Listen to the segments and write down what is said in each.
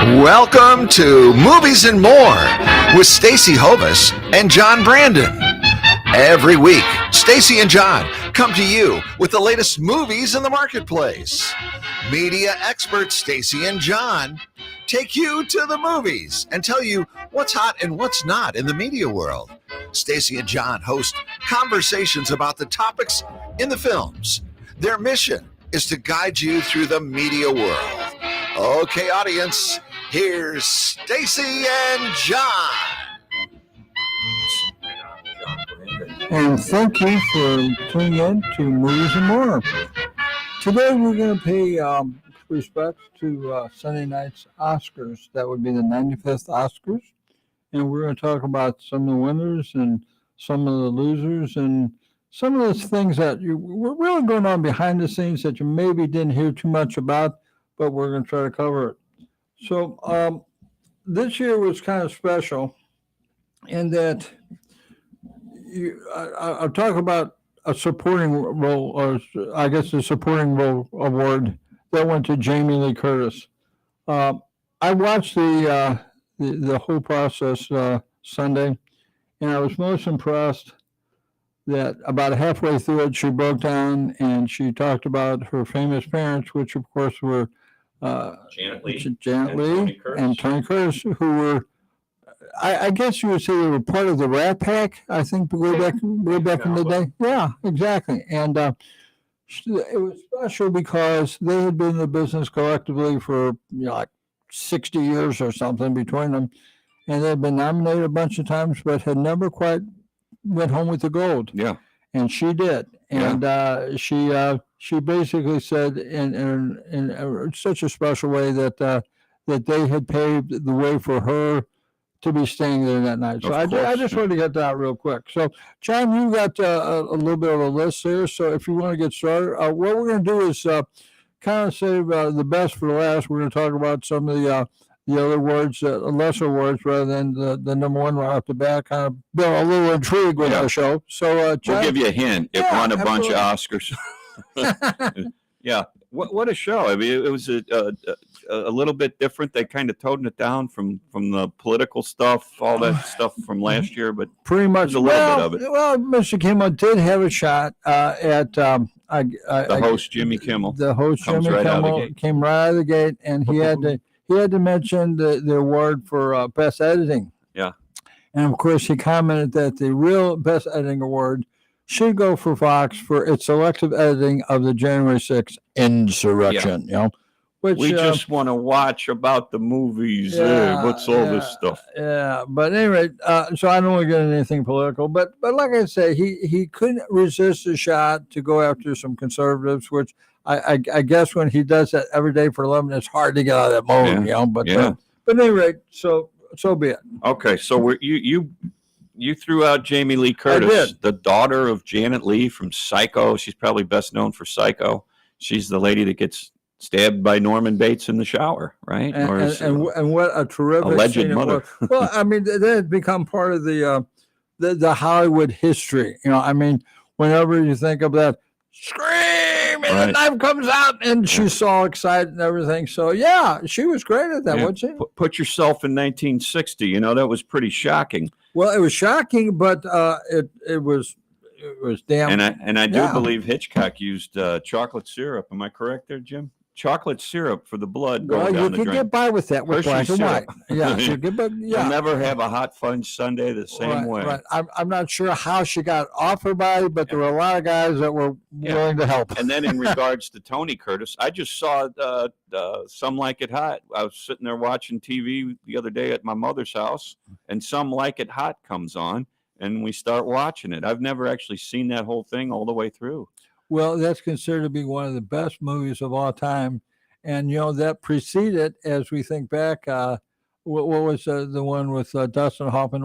Welcome to Movies and More with Stacy Hovis and John Brandon. Every week, Stacy and John come to you with the latest movies in the marketplace. Media experts Stacy and John take you to the movies and tell you what's hot and what's not in the media world. Stacy and John host conversations about the topics in the films. Their mission is to guide you through the media world. Okay, audience, here's Stacy and John. And thank you for tuning in to Movies and More. Today we're going to pay respects to Sunday night's Oscars. That would be the 95th Oscars. And we're going to talk about some of the winners and some of the losers and some of those things that were really going on behind the scenes that you maybe didn't hear too much about, but we're going to try to cover it. So this year was kind of special in that I'll talk about a supporting role, or I guess the supporting role award that went to Jamie Lee Curtis. I watched the whole process Sunday, and I was most impressed that about halfway through it, she broke down and she talked about her famous parents, which of course were Janet Leigh and Tony Curtis, who were, I guess you would say they were part of the Rat Pack, I think, way back in the day. Yeah, exactly. And it was special because they had been in the business collectively for like 60 years or something between them. And they had been nominated a bunch of times, but had never quite went home with the gold. Yeah. And she did. And she basically said in such a special way that they had paved the way for her to be staying there that night. So I just wanted to get that out real quick. So, John, you got a little bit of a list there. So if you want to get started, what we're going to do is kind of save the best for last. We're going to talk about some of the other words, lesser words, rather than the number one right off the bat, kind of build a little intrigue with our show. So, John, we'll give you a hint. It won a bunch of Oscars. Yeah. What a show. I mean, it was a little bit different. They kind of toned it down from the political stuff, all that stuff from last year, but pretty much a little bit of it. Well, Mr. Kimmel did have a shot at the host, Jimmy Kimmel. The host, Jimmy Kimmel, came right out of the gate, and he had to mention the award for best editing. Yeah. And of course, he commented that the real best editing award should go for Fox for its selective editing of the January 6th insurrection. Yeah. You know, which we just want to watch about the movies. What's all this stuff? Yeah, but anyway, so I don't want to get into anything political, but like I say, he couldn't resist a shot to go after some conservatives, which I guess when he does that every day for 11, it's hard to get out of that mode, you know. But anyway, so be it. Okay, so you threw out Jamie Lee Curtis, the daughter of Janet Leigh from Psycho. She's probably best known for Psycho. She's the lady that gets stabbed by Norman Bates in the shower, right? And what a terrific alleged mother. Well, I mean, they had become part of the Hollywood history. You know, I mean, whenever you think of that scream and the knife comes out and she's all excited and everything. So yeah, she was great at that, wasn't she? Put yourself in 1960. You know, that was pretty shocking. Well, it was shocking, but it was damn. And I do believe Hitchcock used chocolate syrup. Am I correct there, Jim? Chocolate syrup for the blood going down the drain. You could get by with that with black and white. Yeah, You'll never have a hot fudge sundae the same way. Right. I'm not sure how she got off her body, but there were a lot of guys that were willing to help. And then in regards to Tony Curtis, I just saw Some Like It Hot. I was sitting there watching TV the other day at my mother's house, and Some Like It Hot comes on, and we start watching it. I've never actually seen that whole thing all the way through. Well, that's considered to be one of the best movies of all time. And, you know, that preceded, as we think back, what was the one with Dustin Hoffman?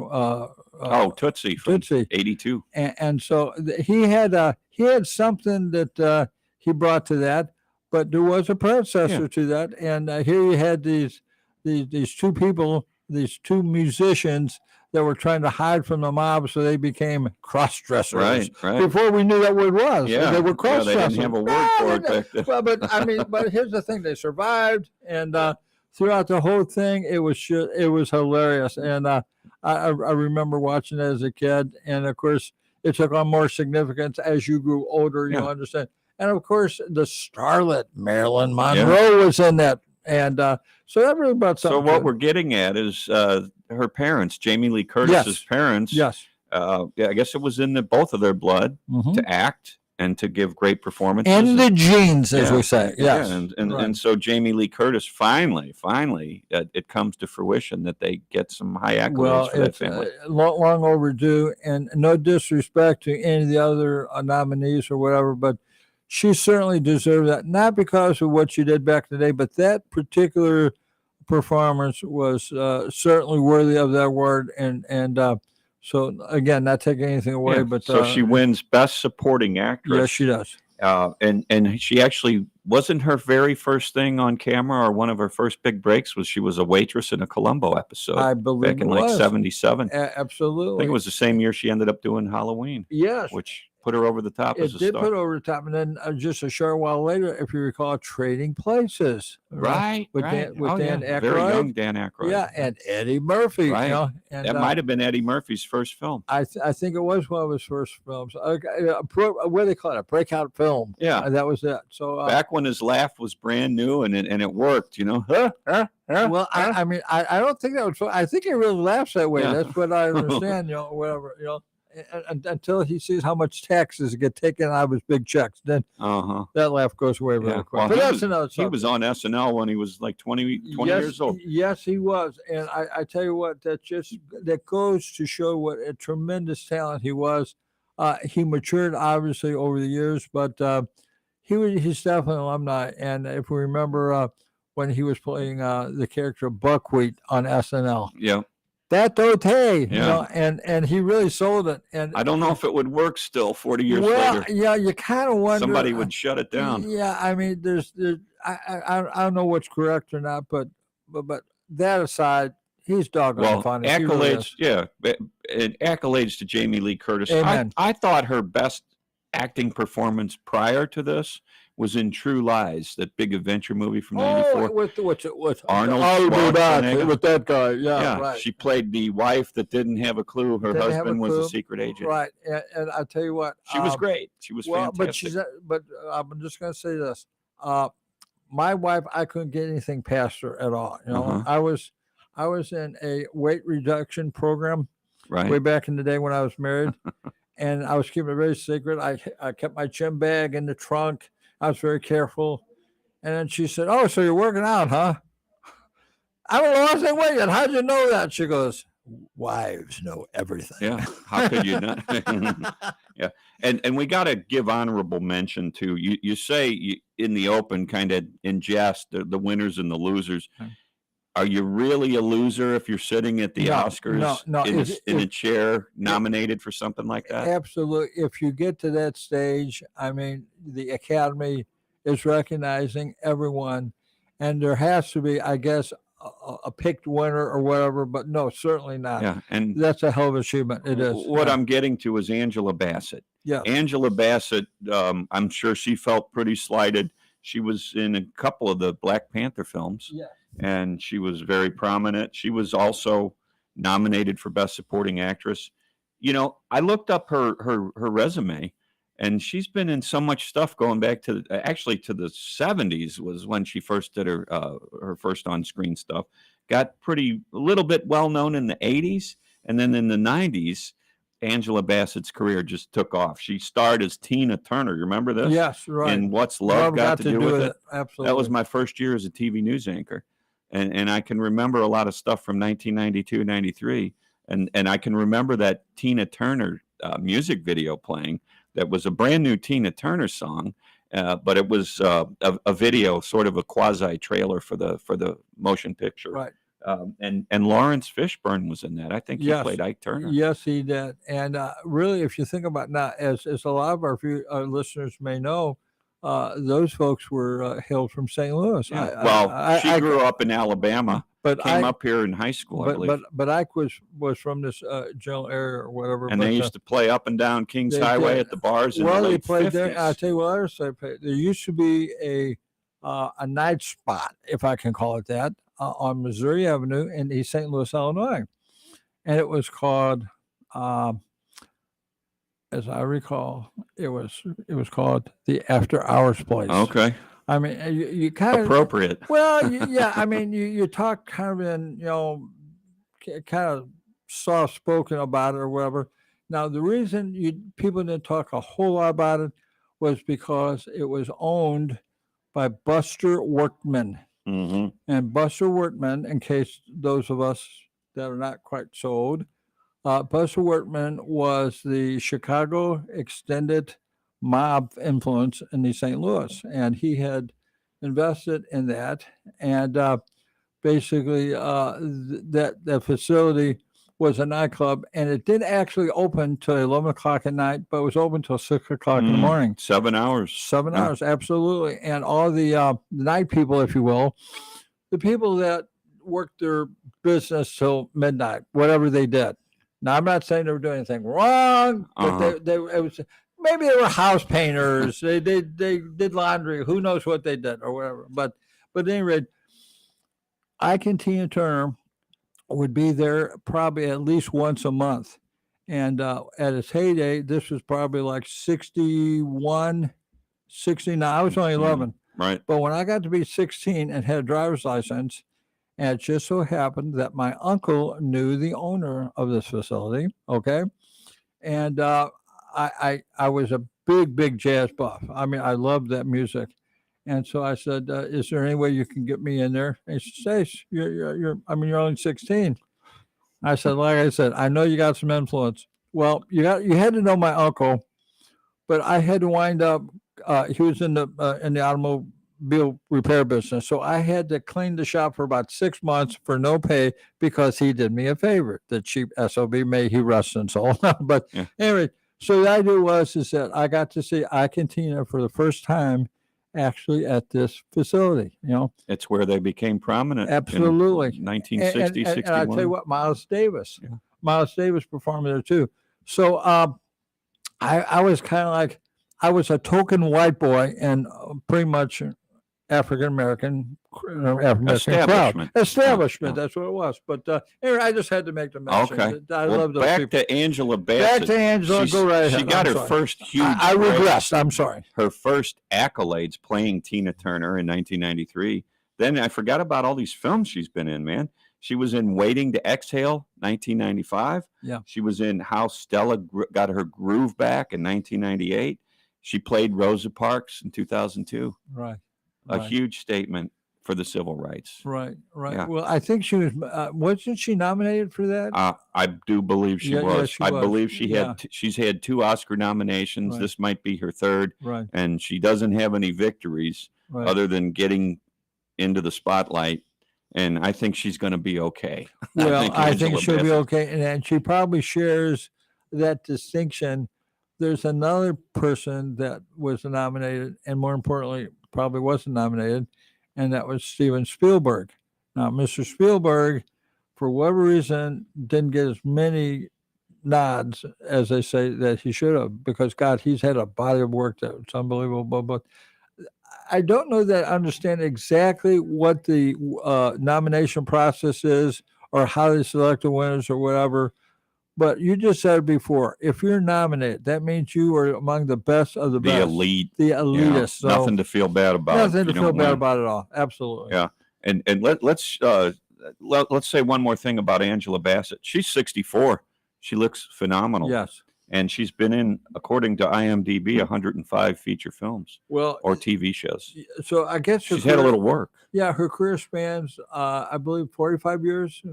Tootsie. Tootsie. 82. And so he had something that he brought to that, but there was a predecessor to that. And here you had these two people, these two musicians that were trying to hide from the mob, so they became cross-dressers. Right. Before we knew that word was. Yeah. They were cross-dressers. They didn't have a word for it back then. Well, but here's the thing. They survived, and throughout the whole thing, it was hilarious, and I remember watching it as a kid, and of course, it took on more significance as you grew older. You Yeah. understand, and of course, the starlet Marilyn Monroe was in that, and so that really brought So something. what to we're getting at is her parents, Jamie Lee Curtis's parents. yes, Yeah, I guess it was in both of their blood Mhm. to act and to give great performances. in the genes, as Yeah, we say. Yes, Yeah, and right. so Jamie Lee Curtis finally, it comes to fruition that they get some high accolades Well, for that it's family. long overdue, and no disrespect to any of the other nominees or whatever, but she certainly deserved that. Not because of what she did back in the day, but that particular performance was certainly worthy of that award. And so again, not taking anything away, Yeah, but so she wins Best Supporting Actress. yes, she does. And she actually wasn't her very first thing on camera, or one of her first big breaks was she was a waitress in a Columbo episode I believe back in it like was. '77. I Absolutely. think it was the same year she ended up doing Halloween, Yes. which put her over the top as It a did star. put over the top, and then just a short while later, if you recall, Trading Places, Right, with right. Dan Yeah, very Aykroyd. young Dan Aykroyd. Yeah, and Eddie Murphy. Right. You know, and That might have been Eddie Murphy's first film. I think it was one of his first films. What do they call it? A breakout film. Yeah. That was it. So Back when his laugh was brand new and it worked, you know. well, I mean, I don't think that was. I think he really laughs that way. Yeah. That's what I understand. You know, whatever. You know. Until he sees how much taxes get taken out of his big checks, then Uh-huh. that laugh goes away really Yeah. quick. Well, but he that's was- another He subject. was on SNL when he was like 20 years old. Yes, he was, and I tell you what, that goes to show what a tremendous talent he was. He matured obviously over the years, but he's definitely an alumni. And if we remember when he was playing the character Buckwheat on SNL, Yeah. that hey, you Yeah. know, and he really sold it. And I don't know if it would work still 40 years well, later. yeah, you kind of wonder. Somebody would shut it down. Yeah, I mean, I don't know what's correct or not, but that aside, he's doggone Well, funny. He really is. accolades, yeah, and accolades to Jamie Lee Curtis. Amen. I thought her best acting performance prior to this was in True Lies, that big adventure movie from '94. With Arnold Schwarzenegger. Schwarzenegger. With that guy, yeah, Yeah, right. she played the wife that didn't have a clue her Didn't have a husband was a clue. secret agent. Right, and I tell you what, She was great. She was well, fantastic. but I'm just gonna say this: my wife, I couldn't get anything past her at all. You know, Uh-huh. I was in a weight reduction program way Right. back in the day when I was married, and I was keeping it very secret. I kept my gym bag in the trunk. I was very careful, and then she said, "Oh, so you're working out, huh?" I don't know. I said, "Wait, how'd you know that?" She goes, "Wives know everything." Yeah. How could you not? Yeah. And we got to give honorable mention to you say in the open, kind of in jest, the winners and the losers. Are you really a loser if you're sitting at the No, Oscars no. in a chair nominated for something like that? Absolutely. If you get to that stage, I mean, the Academy is recognizing everyone, and there has to be, I guess, a picked winner or whatever. But no, certainly not. Yeah. And That's a hell of an achievement. It is. what yeah. I'm getting to is Angela Bassett. Yeah. Angela Bassett, I'm sure she felt pretty slighted. She was in a couple of the Black Panther films. Yeah. And she was very prominent. She was also nominated for Best Supporting Actress. You know, I looked up her resume, and she's been in so much stuff going back to the 70s was when she first did her first on-screen stuff. Got a little bit well known in the 80s, and then in the 90s, Angela Bassett's career just took off. She starred as Tina Turner. You remember this? Yes, right. And What's Love Got to Do with It? Absolutely. That was my first year as a TV news anchor. And I can remember a lot of stuff from 1992, 93. And I can remember that Tina Turner music video playing that was a brand new Tina Turner song, but it was a video, sort of a quasi trailer for the motion picture. right. And Lawrence Fishburne was in that. I think he Yes. played Ike Turner. Yes, he did. And really, if you think about now, as a lot of our listeners may know, those folks were hailed from St. Louis. Yeah. She grew up in Alabama, but came up here in high school, I believe. but Ike was from this general area or whatever. And but, they used to play up and down Kings they Highway did. at the bars in well, the they late played 50s. there. I'll tell you what else they played. There used to be a night spot, if I can call it that, on Missouri Avenue in East St. Louis, Illinois, and it was called, as I recall, it was called the After Hours Place. Okay. I mean, you kind of Appropriate. well, yeah. I mean, you talk kind of in kind of soft spoken about it or whatever. Now, the reason people didn't talk a whole lot about it was because it was owned by Buster Workman. Mm-hmm. And Buster Workman, in case those of us that are not quite so old, Buster Workman was the Chicago extended mob influence in East St. Louis, and he had invested in that. And basically, that facility was a nightclub, and it didn't actually open till 11 o'clock at night, but it was open till 6 o'clock in the morning. 7 hours. 7 hours, absolutely. And all the night people, if you will, the people that worked their business till midnight, whatever they did. Now, I'm not saying they were doing anything wrong, but it was maybe they were house painters. they did laundry. Who knows what they did or whatever. But at any rate, Ike and Tina Turner would be there probably at least once a month. And at its heyday, this was probably like 61, 69. I was only 11. Right. But when I got to be 16 and had a driver's license, and it just so happened that my uncle knew the owner of this facility, okay? And I was a big jazz buff. I mean, I loved that music. And so I said, is there any way you can get me in there? And he said, Stace, you're only 16. I said, like I said, I know you got some influence. Well, you had to know my uncle, but I had to wind up, he was in the automobile repair business. So I had to clean the shop for about 6 months for no pay because he did me a favor. The cheap SOB, may he rest in soul. But anyway, so the idea is that I got to see Ike and Tina for the first time actually at this facility. It's where they became prominent. Absolutely. 1960, 61. And I tell you what, Miles Davis performed there too. So I was kind of like, I was a token white boy and pretty much African American Establishment. Establishment. That's what it was. But anyway, I just had to make the mention. Okay. I love those back people. to Angela Bassett. Back to Angela. Go right ahead. She got I'm her sorry. first huge. I break. regressed. I'm sorry. Her first accolades playing Tina Turner in 1993. Then I forgot about all these films she's been in, man. She was in Waiting to Exhale, 1995. Yeah. She was in How Stella Got Her Groove Back in 1998. She played Rosa Parks in 2002. Right. A huge statement for the civil rights. Right. Yeah. Well, I think she was. Wasn't she nominated for that? I do believe she was. Yeah, she I was. believe she had. She's had 2 Oscar nominations. Right. This might be her 3rd, Right. and she doesn't have any victories Right. other than getting into the spotlight. And I think she's going to be okay. Well, I think Angela she'll be Bassett- okay, and she probably shares that distinction. There's another person that was nominated, and more importantly, probably wasn't nominated, and that was Steven Spielberg. Now, Mr. Spielberg, for whatever reason, didn't get as many nods as they say that he should have, because God, he's had a body of work that's unbelievable. But I don't know that I understand exactly what the nomination process is or how they select the winners or whatever. But you just said it before. If you're nominated, that means you are among the best of the the best. elite. The you know, elitist. So nothing to feel bad about. nothing if to you feel don't bad win. about at all. Absolutely. Yeah. And let's say one more thing about Angela Bassett. She's 64. She looks phenomenal. Yes. And she's been in, according to IMDb, 105 feature films Well, or TV shows. so I guess her She's had a career- little work. Yeah, her career spans, I believe, 45 years.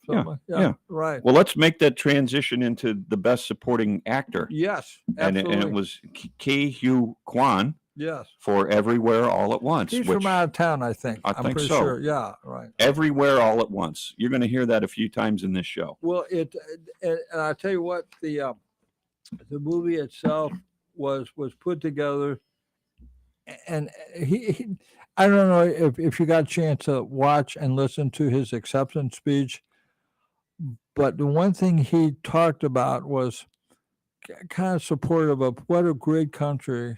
Yeah. Right. Well, let's make that transition into the best supporting actor. Yes. And Absolutely. it was Ke Huy Quan Yes. for Everywhere All at Once. He's which from out of town, I think. I I'm think pretty so. sure. Yeah. Right. Everywhere All at Once. You're going to hear that a few times in this show. Well, and I tell you what, the movie itself was put together, and he I don't know if you got a chance to watch and listen to his acceptance speech, but the one thing he talked about was kind of supportive of what a great country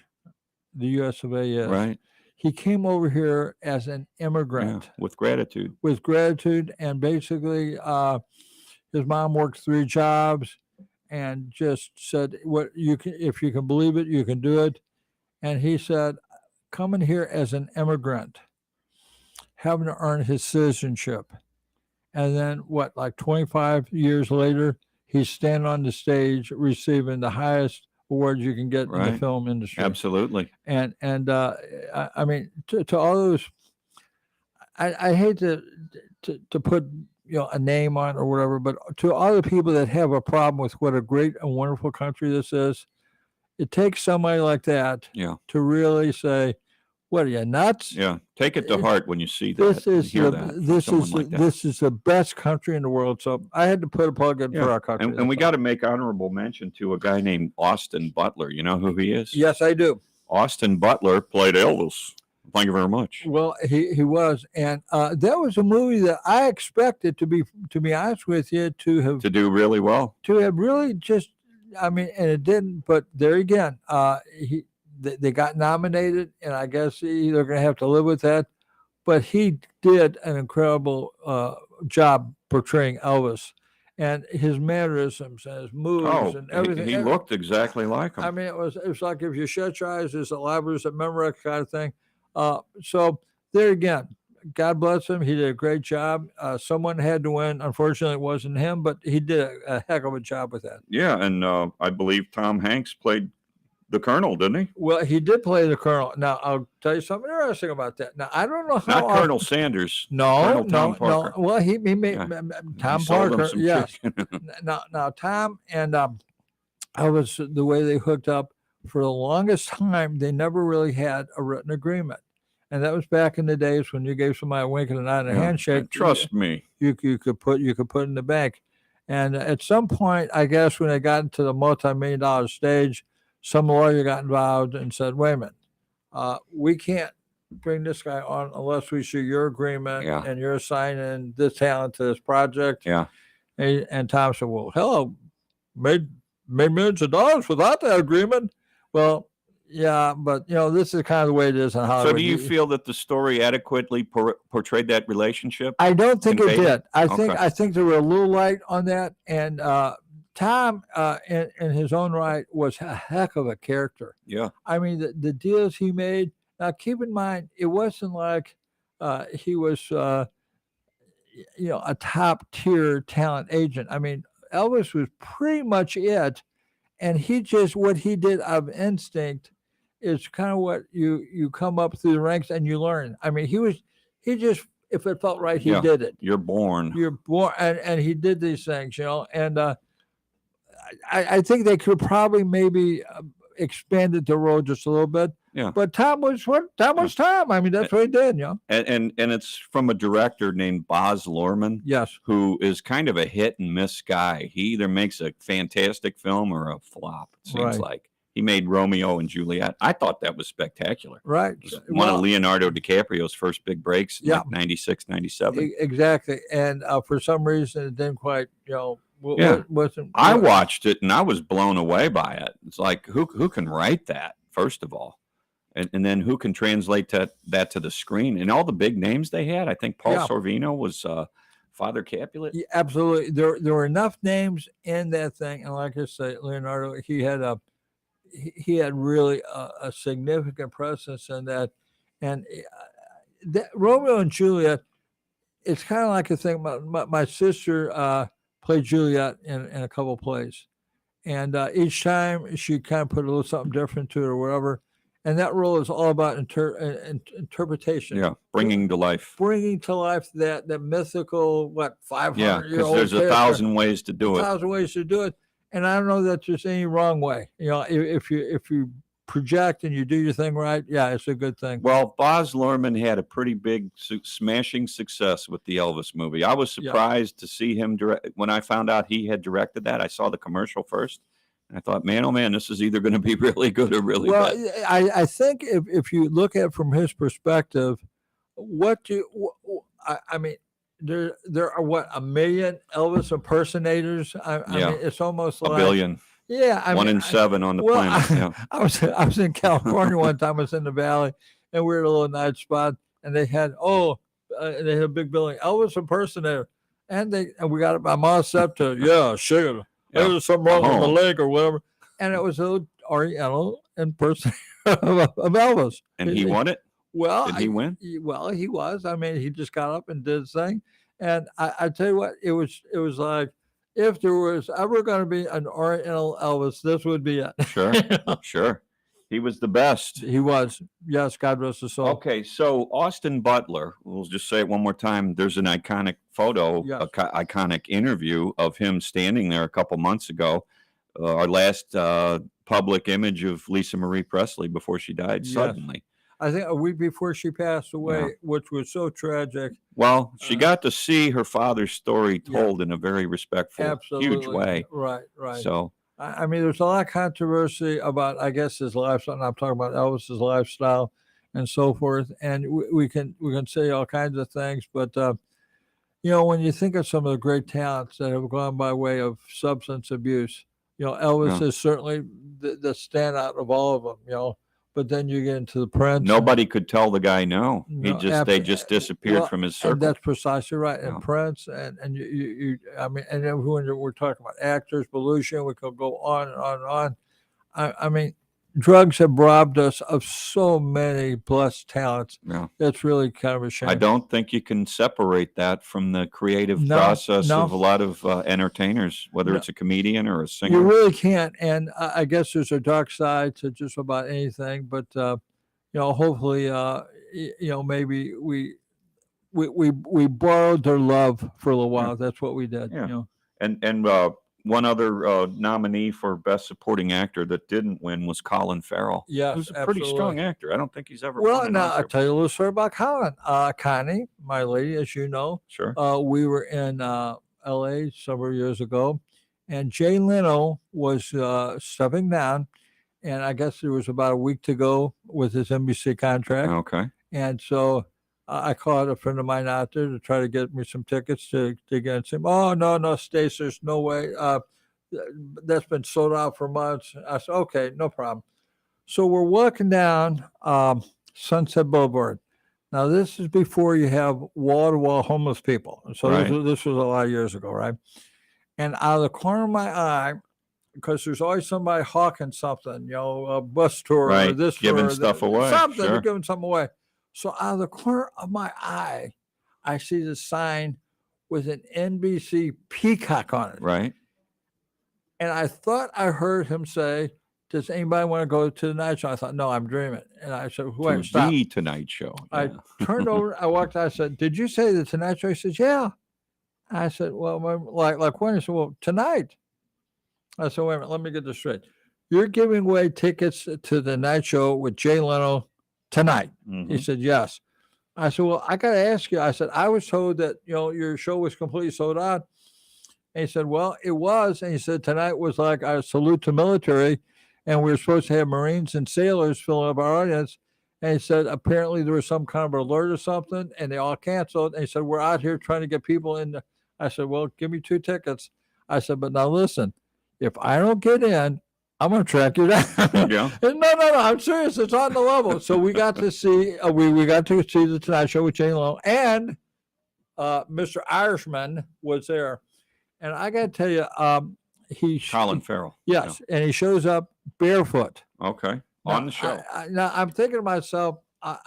the U.S. of A. is. Right. he came over here as an immigrant with gratitude. with gratitude, and basically his mom worked 3 jobs and just said, what you can, if you can believe it, you can do it. And he said, coming here as an immigrant, having to earn his citizenship, and then what, like 25 years later, he's standing on the stage receiving the highest awards you can get in the Right. film industry. Absolutely. And I mean, to all those, I hate to put a name on it or whatever, but to all the people that have a problem with what a great and wonderful country this is, it takes somebody like that Yeah. to really say, "What are you, nuts?" Yeah. Take it to heart when you see that. This and is hear the, that from this someone is like that. this is the best country in the world. So I had to put a plug in Yeah. for our country. And we got to make honorable mention to a guy named Austin Butler. You know who he is? Yes, I do. Austin Butler played Elvis. Thank you very much. Well, he was, and that was a movie that I expected to be honest with you, to To do really well. have really just, I mean, and it didn't. But there again, they got nominated, and I guess they're going to have to live with that. But he did an incredible job portraying Elvis, and his mannerisms and his moves Oh, and everything. he looked exactly like him. I mean, it was like if you shut your eyes, it's a Lazarus at Memorex kind of thing. So there again, God bless him. He did a great job. Someone had to win. Unfortunately, it wasn't him, but he did a heck of a job with that. Yeah, and I believe Tom Hanks played the Colonel, didn't he? Well, he did play the Colonel. Now, I'll tell you something interesting about that. Now, I don't know how. Not Colonel Sanders. No, Colonel no, Tom no. Parker. Well, he made Yeah. Tom He sold him Parker. some Yes. chicken. Now, Tom and Elvis, the way they hooked up for the longest time, they never really had a written agreement. And that was back in the days when you gave somebody a wink and a nod and a Yeah, handshake. Trust me. you could put in the bank. And at some point, I guess when they got into the multi-million-dollar stage, some lawyer got involved and said, "Wait a minute, we can't bring this guy on unless we see your agreement Yeah. and you're assigning this talent to this project." Yeah. And Tom said, "Well, hello, made millions of dollars without that agreement." Well, yeah, but this is kind of the way it is in Hollywood. So do you feel that the story adequately portrayed that relationship? I don't think it conveyed did. Okay. I think they were a little light on that. And Tom, in his own right, was a heck of a character. Yeah. I mean, the deals he made. Now, keep in mind, it wasn't like he was, a top tier talent agent. I mean, Elvis was pretty much it, and what he did of instinct is kind of what you come up through the ranks and you learn. I mean, he just, if it felt right, he Yeah. did it. You're born. You're born, and he did these things, and I think they could probably maybe expanded the role just a little bit. Yeah. But Tom was Tom. I mean, that's what he did, And it's from a director named Baz Luhrmann, Yes. who is kind of a hit and miss guy. He either makes a fantastic film or a flop, it seems Right. like. He made Romeo and Juliet. I thought that was spectacular. Right. It was one of Leonardo DiCaprio's first big breaks in Yeah. like 96, 97. Exactly. And for some reason, it didn't quite, Yeah. wasn't. I watched it and I was blown away by it. It's like, who can write that, first of all? And then who can translate that to the screen? And all the big names they had. I think Paul Yeah. Sorvino was Father Capulet. Yeah, absolutely. There were enough names in that thing. And like I say, Leonardo, he had really a significant presence in that. And that Romeo and Juliet, it's kind of like a thing. My sister played Juliet in a couple of plays. And each time she kind of put a little something different to it or whatever. And that role is all about interpretation. Yeah, bringing to life. Bringing to life that mythical, 500 Yeah, year because old there's character. 1,000 ways to do it. 1,000 ways to do it. And I don't know that there's any wrong way. If you project and you do your thing right, yeah, it's a good thing. Well, Baz Luhrmann had a pretty big smashing success with the Elvis movie. I was Yeah. surprised to see him direct. When I found out he had directed that, I saw the commercial first. And I thought, man, oh man, this is either going to be really good or really Well, bad. I think if you look at it from his perspective, I mean, there are a million Elvis impersonators. I Yeah. mean, it's almost A like billion. Yeah, One in 7 on the planet. Yeah. I was in California one time. I was in the valley, and we were at a little night spot, and they had they had a big building, Elvis impersonator, and we got it. My mom said to, yeah, sure, there was something wrong with the leg or whatever, and it was a Oriental impersonator of Elvis, And he won it. Well, Did he win? Well, he was. I mean, he just got up and did his thing, and I tell you what, it was like, if there was ever going to be an Oriental Elvis, this would be it. Sure, sure. He was the best. He was. Yes, God rest his soul. Okay, so Austin Butler, we'll just say it one more time. There's an iconic photo, iconic interview of him standing there a couple months ago. Our last public image of Lisa Marie Presley before she died suddenly. I think a week before she passed away, which was so tragic. Well, she got to see her father's story told in a very respectful, huge way. Right. So, I mean, there's a lot of controversy about, I guess, his lifestyle. I'm talking about Elvis's lifestyle and so forth. And we can say all kinds of things. But, when you think of some of the great talents that have gone by way of substance abuse, Elvis is certainly the standout of all of them, But then you get into the Prince. Nobody could tell the guy no. They just disappeared from his circle. And that's precisely right. And Prince and you I mean, and then when we're talking about actors, Belushi, we could go on and on and on. I mean, drugs have robbed us of so many blessed talents. Yeah. It's really kind of a shame. I don't think you can separate that from the creative process of a lot of entertainers, whether it's a comedian or a singer. You really can't. And I guess there's a dark side to just about anything. But, hopefully, maybe we borrowed their love for a little while. That's what we did. Yeah. And one other nominee for Best Supporting Actor that didn't win was Colin Farrell. Yes, who's a pretty strong actor. I don't think he's ever. Well, now I'll tell you a little story about Colin. Connie, my lady, as you know, sure. We were in L.A. several years ago, and Jay Leno was stepping down, and I guess there was about a week to go with his NBC contract. Okay. And so I called a friend of mine out there to try to get me some tickets to get him. Oh, no, Stace, there's no way. That's been sold out for months. I said, okay, no problem. So we're walking down Sunset Boulevard. Now, this is before you have wall-to-wall homeless people. So this was a lot of years ago, right? And out of the corner of my eye, because there's always somebody hawking something, a bus tour or this giving tour, stuff away. Something, they're giving something away. So out of the corner of my eye, I see the sign with an NBC peacock on it. Right. And I thought I heard him say, does anybody want to go to the Tonight Show? I thought, no, I'm dreaming. And I said, wait, stop. The Tonight Show. I turned over, I walked out, I said, did you say the Tonight Show? He says, yeah. I said, well, like when? He said, well, tonight. I said, wait a minute, let me get this straight. You're giving away tickets to the Night Show with Jay Leno tonight. Mm-hmm. He said, yes. I said, well, I got to ask you. I said, I was told that, your show was completely sold out. And he said, well, it was. And he said, tonight was like a salute to military. And we were supposed to have Marines and sailors filling up our audience. And he said, apparently there was some kind of alert or something, and they all canceled. And he said, we're out here trying to get people in. I said, well, give me 2 tickets. I said, but now listen, if I don't get in, I'm going to track you down. Yeah. No, I'm serious. It's on the level. So we got to see, we got to see the Tonight Show with Jay Leno, and Mr. Irishman was there. And I got to tell you, Colin Farrell. Yes. Yeah. And he shows up barefoot. Okay. On the show. Now I'm thinking to myself,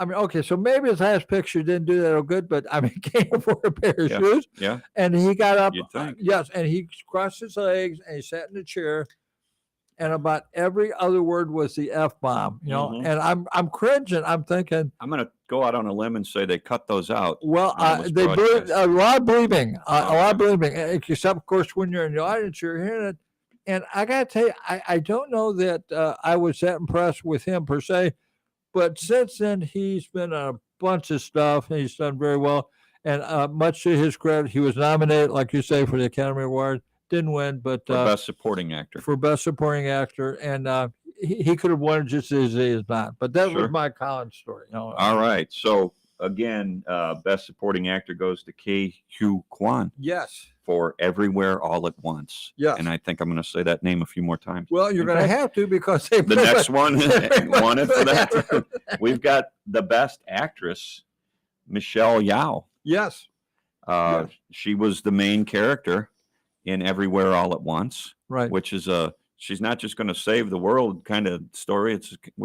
okay, so maybe his last picture didn't do that good, but he can't afford a pair of shoes. Yeah. And he got up. You'd think. Yes. And he crossed his legs and he sat in the chair. And about every other word was the F-bomb, Mm-hmm. And I'm cringing. I'm thinking, I'm going to go out on a limb and say they cut those out. Well, they bleep a lot of bleeping, a lot of bleeping, except of course when you're in the audience, you're hearing it. And I got to tell you, I don't know that I was that impressed with him per se, but since then he's been on a bunch of stuff and he's done very well. And much to his credit, he was nominated, like you say, for the Academy Award. Didn't win, but for Best Supporting Actor. For Best Supporting Actor, and he could have won just as easy as not. But that was my Colin story. All right, so again, best supporting actor goes to Ke Huy Quan Yes. for Everywhere All at Once. Yes. And I think I'm going to say that name a few more times. Well, you're In going to fact, have to because they the next one won it for that. We've got the best actress, Michelle Yeoh. Yes. Yes. She was the main character in Everywhere All at Once, Right. which is she's not just going to save the world kind of story.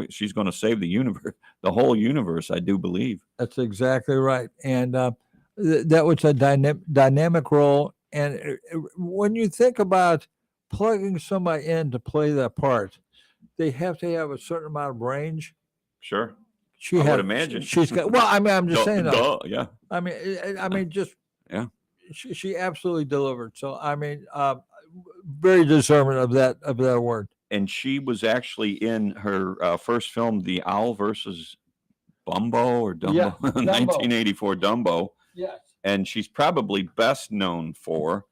She's going to save the universe, the whole universe, I do believe. That's exactly right. And that was a dynamic role. And when you think about plugging somebody in to play that part, they have to have a certain amount of range. Sure. She I had, would imagine. she's got. Well, I mean, I'm just saying. Though, yeah. I mean, just Yeah. She absolutely delivered. So I mean, very deserving of that award. And she was actually in her first film, The Owl versus Dumbo or Dumbo, Yeah, 1984 Dumbo. Yes. And she's probably best known for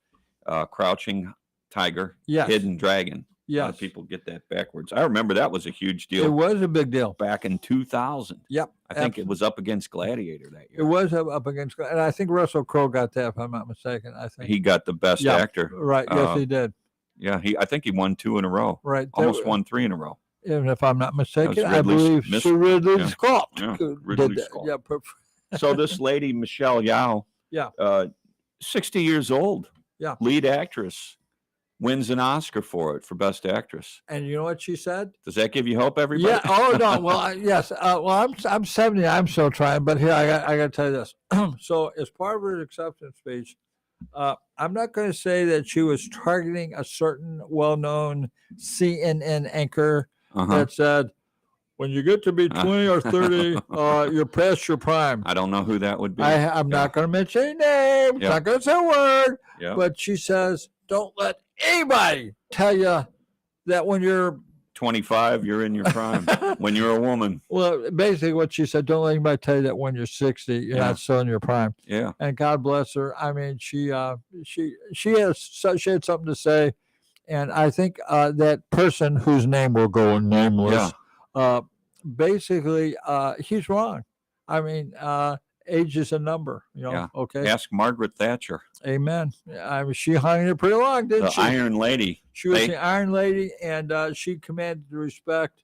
Crouching Tiger, Yes. Hidden Dragon. A lot Yes. of people get that backwards. I remember that was a huge It deal was a big deal. back in 2000. Yep. I think it was up against Gladiator that It year. was up against, and I think Russell Crowe got that, if I'm not mistaken. I think He got the best Yeah. actor. Right. Yes, he did. Yeah, I think he won 2 in a row. Right. Almost won 3 in a row. And if I'm not mistaken, I Ridley's believe miss- Sir Ridley yeah. Scott Yeah, did Ridley that. Scott. Yeah. So this lady, Michelle Yeoh, Yeah. 60 years old, Yeah. lead actress, wins an Oscar for it for Best Actress. And you know what she said? Does that give you hope, everybody? Yeah. Oh no. Well, yes. Well, I'm 70. I'm still trying, but here I got to tell you this. So as part of her acceptance speech, I'm not going to say that she was targeting a certain well-known CNN anchor Uh-huh. that said, "When you get to be 20 or 30, you're past your prime." I don't know who that would be. I'm not going to mention any names. Yeah. Not going to say a word. Yeah. But she says, "Don't let anybody tell you that when you're." 25, you're in your prime. When you're a woman. Well, basically, what she said, don't let anybody tell you that when you're 60, you're Yeah. not still in your prime. Yeah. And God bless her. I mean, she had something to say, and I think that person whose name will go nameless, basically, he's wrong. I mean, age is a number, you know. Yeah. Okay. Ask Margaret Thatcher, Amen. I mean, she hung in it pretty long, didn't the she? Iron Lady. She was the Iron Lady, and she commanded the respect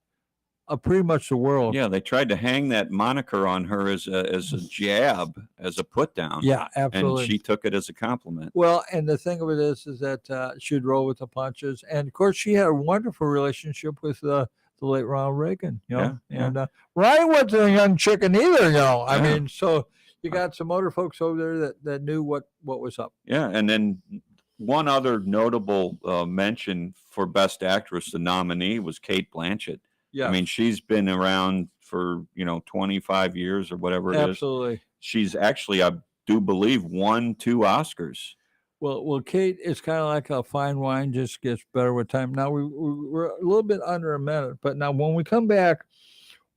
of pretty much the world. Yeah, they tried to hang that moniker on her as a jab, as a put down. Yeah, absolutely. And she took it as a compliment. Well, and the thing of it is that she'd roll with the punches, and of course, she had a wonderful relationship with the late Ronald Reagan. You know, Yeah, and Ryan wasn't a young chicken either. You know, I Yeah. mean, so you got some other folks over there that knew what was up. Yeah, and then one other notable mention for Best Actress, the nominee was Cate Blanchett. Yeah, I mean, she's been around for 25 years or whatever it is. absolutely. She's actually, I do believe, won 2 Oscars. Well, Kate, it's kind of like a fine wine, just gets better with time. Now we're a little bit under a minute, but now when we come back,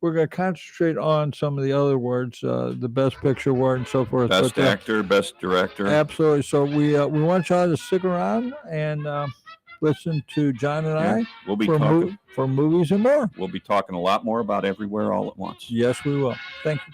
we're going to concentrate on some of the other words, the Best Picture award and so forth. Best But, Actor, Best Director. absolutely. So we want y'all to stick around and listen to John and Yeah, I we'll be for, talking. for movies and more. We'll be talking a lot more about Everywhere All at Once. Yes, we will. Thank you.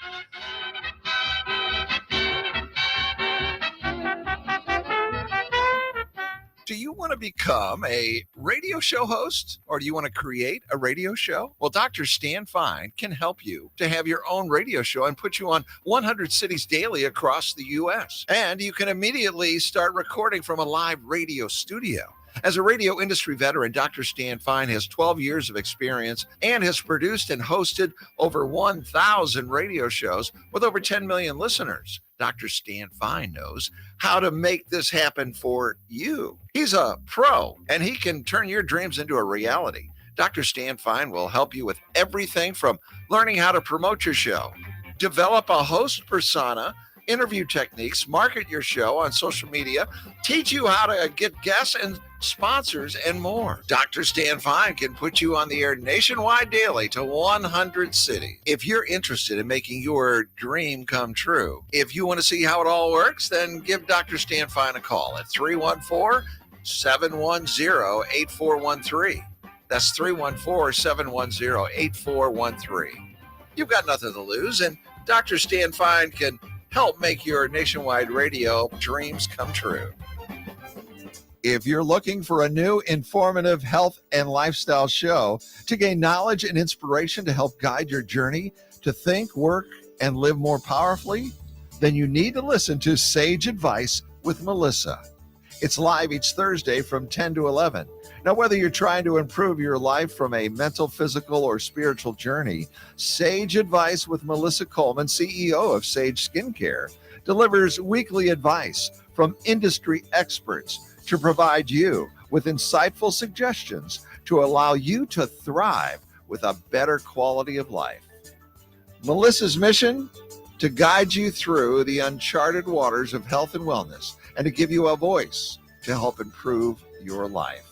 Do you want to become a radio show host, or do you want to create a radio show? Well, Dr. Stan Fine can help you to have your own radio show and put you on 100 cities daily across the U.S. And you can immediately start recording from a live radio studio. As a radio industry veteran, Dr. Stan Fine has 12 years of experience and has produced and hosted over 1,000 radio shows with over 10 million listeners. Dr. Stan Fine knows how to make this happen for you. He's a pro, and he can turn your dreams into a reality. Dr. Stan Fine will help you with everything from learning how to promote your show, develop a host persona, interview techniques, market your show on social media, teach you how to get guests and sponsors, and more. Dr. Stan Fine can put you on the air nationwide daily to 100 cities. If you're interested in making your dream come true, if you want to see how it all works, then give Dr. Stan Fine a call at 314-710-8413. That's 314-710-8413. You've got nothing to lose, and Dr. Stan Fine can help make your nationwide radio dreams come true. If you're looking for a new informative health and lifestyle show to gain knowledge and inspiration to help guide your journey to think, work, and live more powerfully, then you need to listen to Sage Advice with Melissa. It's live each Thursday from 10 to 11. Now, whether you're trying to improve your life from a mental, physical, or spiritual journey, Sage Advice with Melissa Coleman, CEO of Sage Skincare, delivers weekly advice from industry experts to provide you with insightful suggestions to allow you to thrive with a better quality of life. Melissa's mission? To guide you through the uncharted waters of health and wellness and to give you a voice to help improve your life.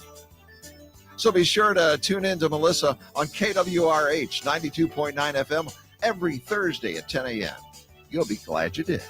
So be sure to tune in to Melissa on KWRH 92.9 FM every Thursday at 10 a.m. You'll be glad you did.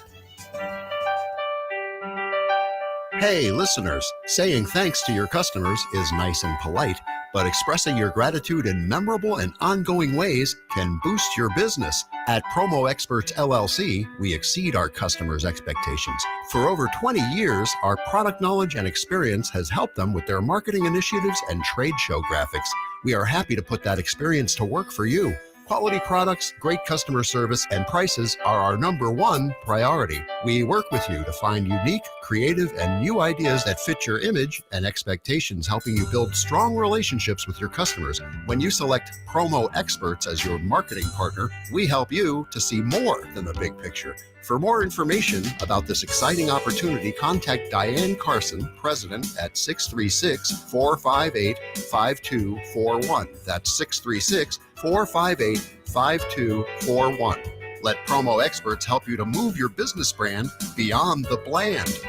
Hey, listeners, saying thanks to your customers is nice and polite, but expressing your gratitude in memorable and ongoing ways can boost your business. At Promo Experts LLC, we exceed our customers' expectations. For over 20 years, our product knowledge and experience has helped them with their marketing initiatives and trade show graphics. We are happy to put that experience to work for you. Quality products, great customer service, and prices are our number one priority. We work with you to find unique, creative, and new ideas that fit your image and expectations, helping you build strong relationships with your customers. When you select Promo Experts as your marketing partner, we help you to see more than the big picture. For more information about this exciting opportunity, contact Diane Carson, President, at 636-458-5241. That's 636-458-5241. Let Promo Experts help you to move your business brand beyond the bland.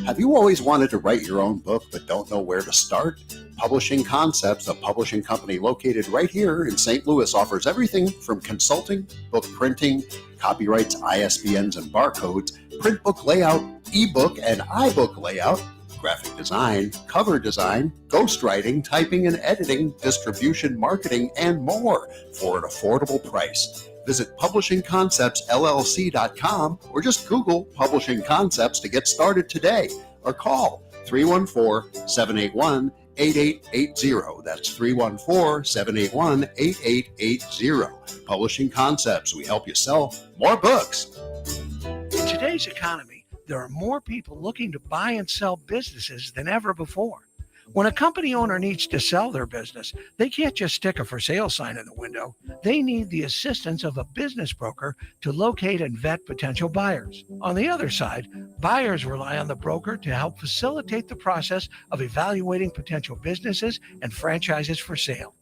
Have you always wanted to write your own book but don't know where to start? Publishing Concepts, a publishing company located right here in St. Louis, offers everything from consulting, book printing, copyrights, ISBNs and barcodes, print book layout, ebook and iBook layout, graphic design, cover design, ghostwriting, typing and editing, distribution, marketing, and more for an affordable price. Visit publishingconceptsllc.com or just Google Publishing Concepts to get started today, or call 314-781-8880. That's 314-781-8880. Publishing Concepts. We help you sell more books. In today's economy, there are more people looking to buy and sell businesses than ever before. When a company owner needs to sell their business, they can't just stick a for sale sign in the window. They need the assistance of a business broker to locate and vet potential buyers. On the other side, buyers rely on the broker to help facilitate the process of evaluating potential businesses and franchises for sale.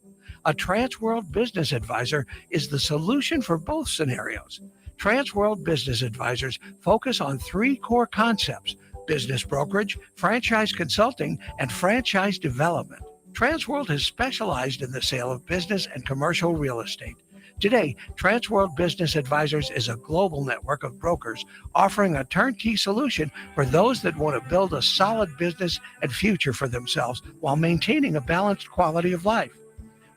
A Transworld Business Advisor is the solution for both scenarios. Transworld Business Advisors focus on three core concepts: business brokerage, franchise consulting, and franchise development. Transworld has specialized in the sale of business and commercial real estate. Today, Transworld Business Advisors is a global network of brokers offering a turnkey solution for those that want to build a solid business and future for themselves while maintaining a balanced quality of life.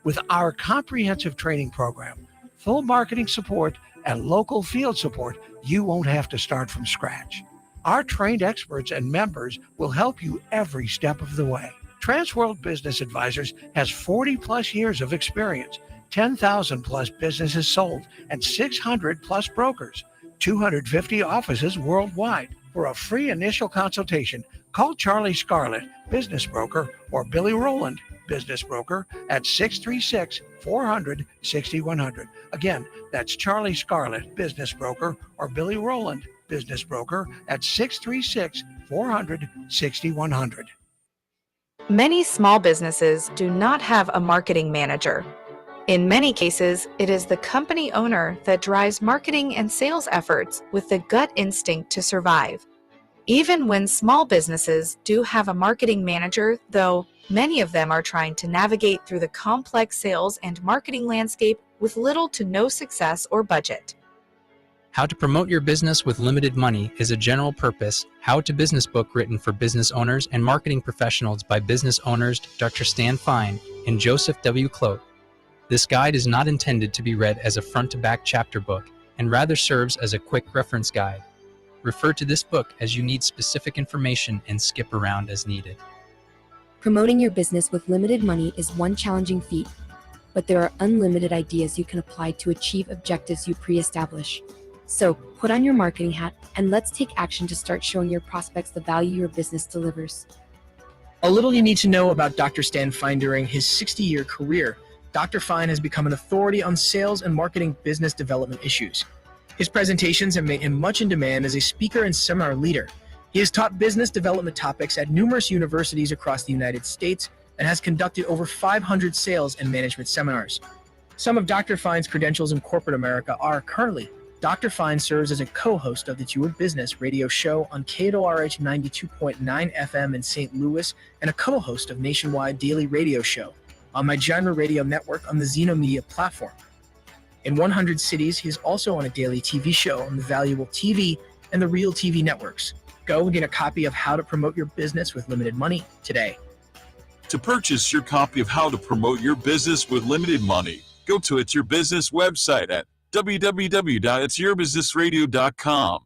With our comprehensive training program, full marketing support, and local field support, you won't have to start from scratch. Our trained experts and members will help you every step of the way. Transworld Business Advisors has 40 plus years of experience, 10,000 plus businesses sold, and 600 plus brokers, 250 offices worldwide. For a free initial consultation, call Charlie Scarlett, business broker, or Billy Rowland, business broker, at 636-400-6100. Again, that's Charlie Scarlett, business broker, or Billy Rowland, business broker, at 636-400-6100. Many small businesses do not have a marketing manager. In many cases, it is the company owner that drives marketing and sales efforts with the gut instinct to survive. Even when small businesses do have a marketing manager, though, many of them are trying to navigate through the complex sales and marketing landscape with little to no success or budget. How to Promote Your Business with Limited Money is a general purpose how-to business book written for business owners and marketing professionals by business owners Dr. Stan Fine and Joseph W. Clote. This guide is not intended to be read as a front-to-back chapter book and rather serves as a quick reference guide. Refer to this book as you need specific information and skip around as needed. Promoting your business with limited money is one challenging feat, but there are unlimited ideas you can apply to achieve objectives you pre-establish. So, put on your marketing hat and let's take action to start showing your prospects the value your business delivers. A little you need to know about Dr. Stan Fine. During his 60-year career, Dr. Fine has become an authority on sales and marketing business development issues. His presentations have made him much in demand as a speaker and seminar leader. He has taught business development topics at numerous universities across the United States and has conducted over 500 sales and management seminars. Some of Dr. Fine's credentials in corporate America are currently Dr. Fine serves as a co-host of the It's Your Business radio show on KDORH 92.9 FM in St. Louis and a co-host of Nationwide Daily Radio Show on my Genre Radio Network on the Zeno Media platform. In 100 cities, he is also on a daily TV show on the Valuable TV and the Real TV networks. Go and get a copy of How to Promote Your Business with Limited Money today. To purchase your copy of How to Promote Your Business with Limited Money, go to It's Your Business website at www.itsyourbusinessradio.com.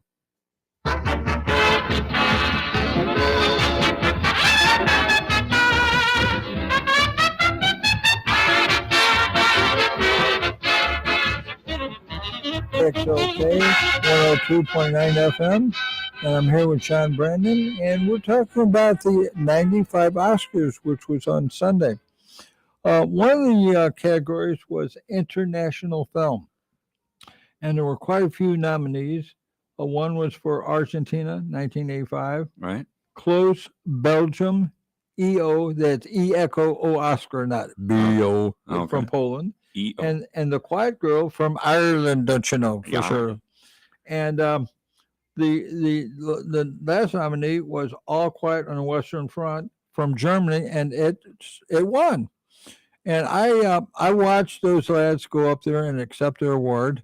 XOK 102.9 FM, and I'm here with John Brandon, and we're talking about the 95 Oscars, which was on Sunday. One of the categories was international film, and there were quite a few nominees. One was for Argentina, 1985. Right. Close, Belgium, EO, that's E Echo O Oscar, not BO, Okay. from Poland. E-O. And The Quiet Girl from Ireland, don't you know, for Yeah. sure. And the last nominee was All Quiet on the Western Front from Germany, and it won. And I watched those lads go up there and accept their award,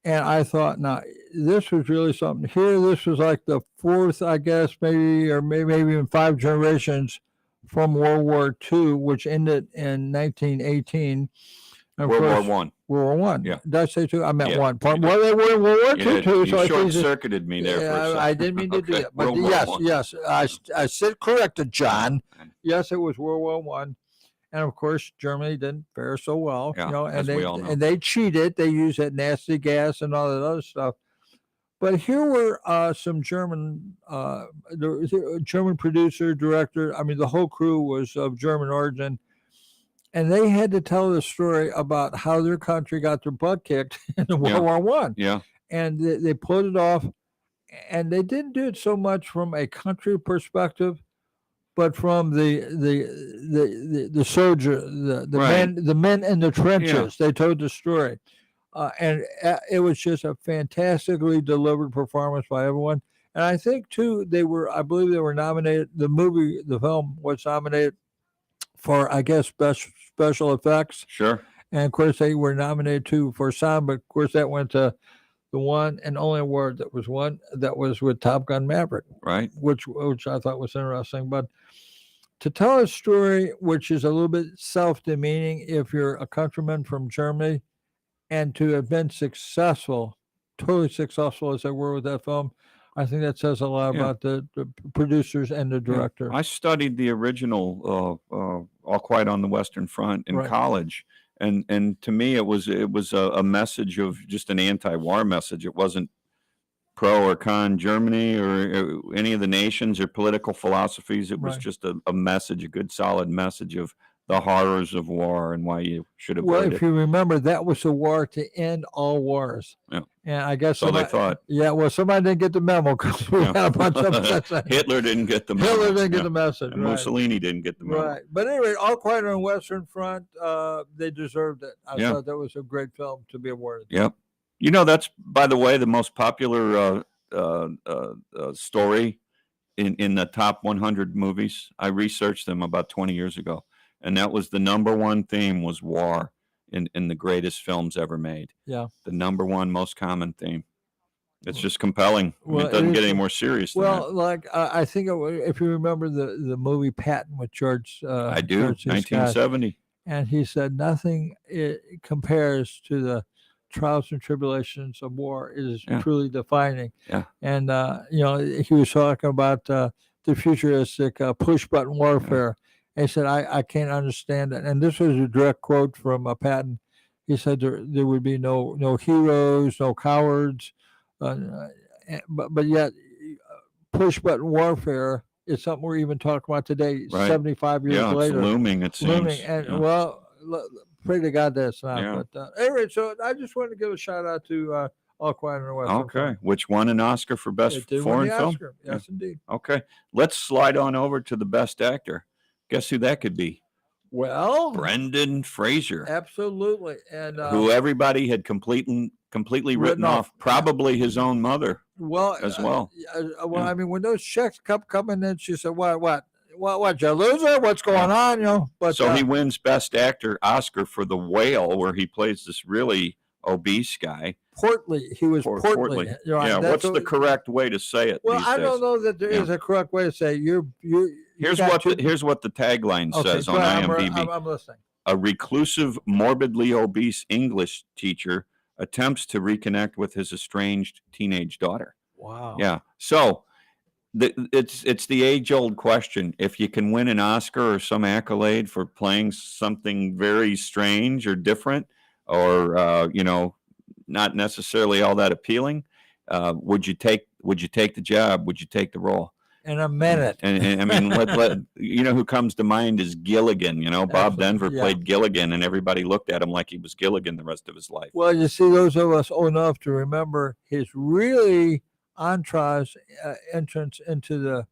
and I thought, now this was really something. Here, this was like the fourth, I guess, maybe even 5 generations from World War II, which ended in 1918. And of World course, War One. World War One. Yeah. Did I say two? I meant Yeah, one. you did. Well, they were in World War You II did. too. You So I think short-circuited me there for a second. I didn't mean to do Okay. that. But World War yes, One. yes, I said corrected, John. Yes, it was World War One, and of course Germany didn't fare so well. Yeah, you know, as and we all know. they cheated. They used that nasty gas and all that other stuff. But here were some German, the German producer, director. I mean, the whole crew was of German origin. And they had to tell the story about how their country got their butt kicked in World War One. Yeah. And they pulled it off, and they didn't do it so much from a country perspective, but from the soldier, the Right. men in the trenches. They told the story, and it was just a fantastically delivered performance by everyone. And I think too, I believe they were nominated. The film was nominated for, I guess, special effects. Sure. And of course, they were nominated too for sound, but of course, that went to the one and only award that was won. That was with Top Gun Maverick, Right. which I thought was interesting. But to tell a story which is a little bit self-demeaning if you're a countryman from Germany, and to have been successful, totally successful as they were with that film, I think that says a lot Yeah. about the producers and the director. I studied the original All Quiet on the Western Front in Right. college, and to me it was a message of just an anti-war message. It wasn't pro or con Germany or any of the nations or political philosophies. It was Right. just a message, a good solid message of the horrors of war and why you should avoid Well, it. if you remember, that was the war to end all wars. Yeah. And I guess So they somebody, thought. yeah, well, somebody didn't get the memo because we Yeah. had a bunch of Hitler didn't get the memo. Hitler didn't get Yeah. the message. And Right. Mussolini didn't get the memo. Right. But anyway, All Quiet on the Western Front, they deserved it. I Yeah. thought that was a great film to be awarded. Yep. You know, that's, by the way, the most popular story in the top 100 movies. I researched them about 20 years ago, and that was the number one theme was war in the greatest films ever made. Yeah. The number one most common theme. It's just compelling. I mean, Well, it doesn't it get is- any more serious than Well, that. like I think if you remember the movie Patton with George, I do. George C. Scott, 1970. and he said nothing compares to the trials and tribulations of war. It is Yeah. truly defining. Yeah. And he was talking about the futuristic push button warfare. And he said, I can't understand it. And this was a direct quote from Patton. He said there would be no heroes, no cowards, but yet push button warfare is something we're even talking about today, Right. 75 years Yeah, later. it's looming, it seems. Looming. And Yeah. well, pray to God that's not. Yeah. But anyway, so I just wanted to give a shout out to All Quiet on the Western Okay. Front. Which won an Oscar for Best It did win Foreign the Film? Oscar. Yes, indeed. Okay. Let's slide on over to the Best Actor. Guess who that could be? Well, Brendan Fraser, absolutely. And who everybody had completely written off, probably his own mother well, as well. Well, I mean, when those checks kept coming in, she said, "What, you loser? What's going on?" You know. But So he wins Best Actor Oscar for The Whale, where he plays this really obese guy. portly. He was portly. You know, Yeah. that's What's the correct way to say it? Well, these I days? don't know that there is a correct way to say you. Here's got what the tagline Okay, says go on ahead, IMDb. I'm listening. A reclusive, morbidly obese English teacher attempts to reconnect with his estranged teenage daughter. Wow. Yeah. So it's the age-old question. If you can win an Oscar or some accolade for playing something very strange or different, or not necessarily all that appealing, would you take the job? Would you take the role? In a minute. And I mean, let who comes to mind is Gilligan. Bob Absolutely, Denver yeah. played Gilligan, and everybody looked at him like he was Gilligan the rest of his life. Well, you see, those of us old enough to remember his really entourage entrance into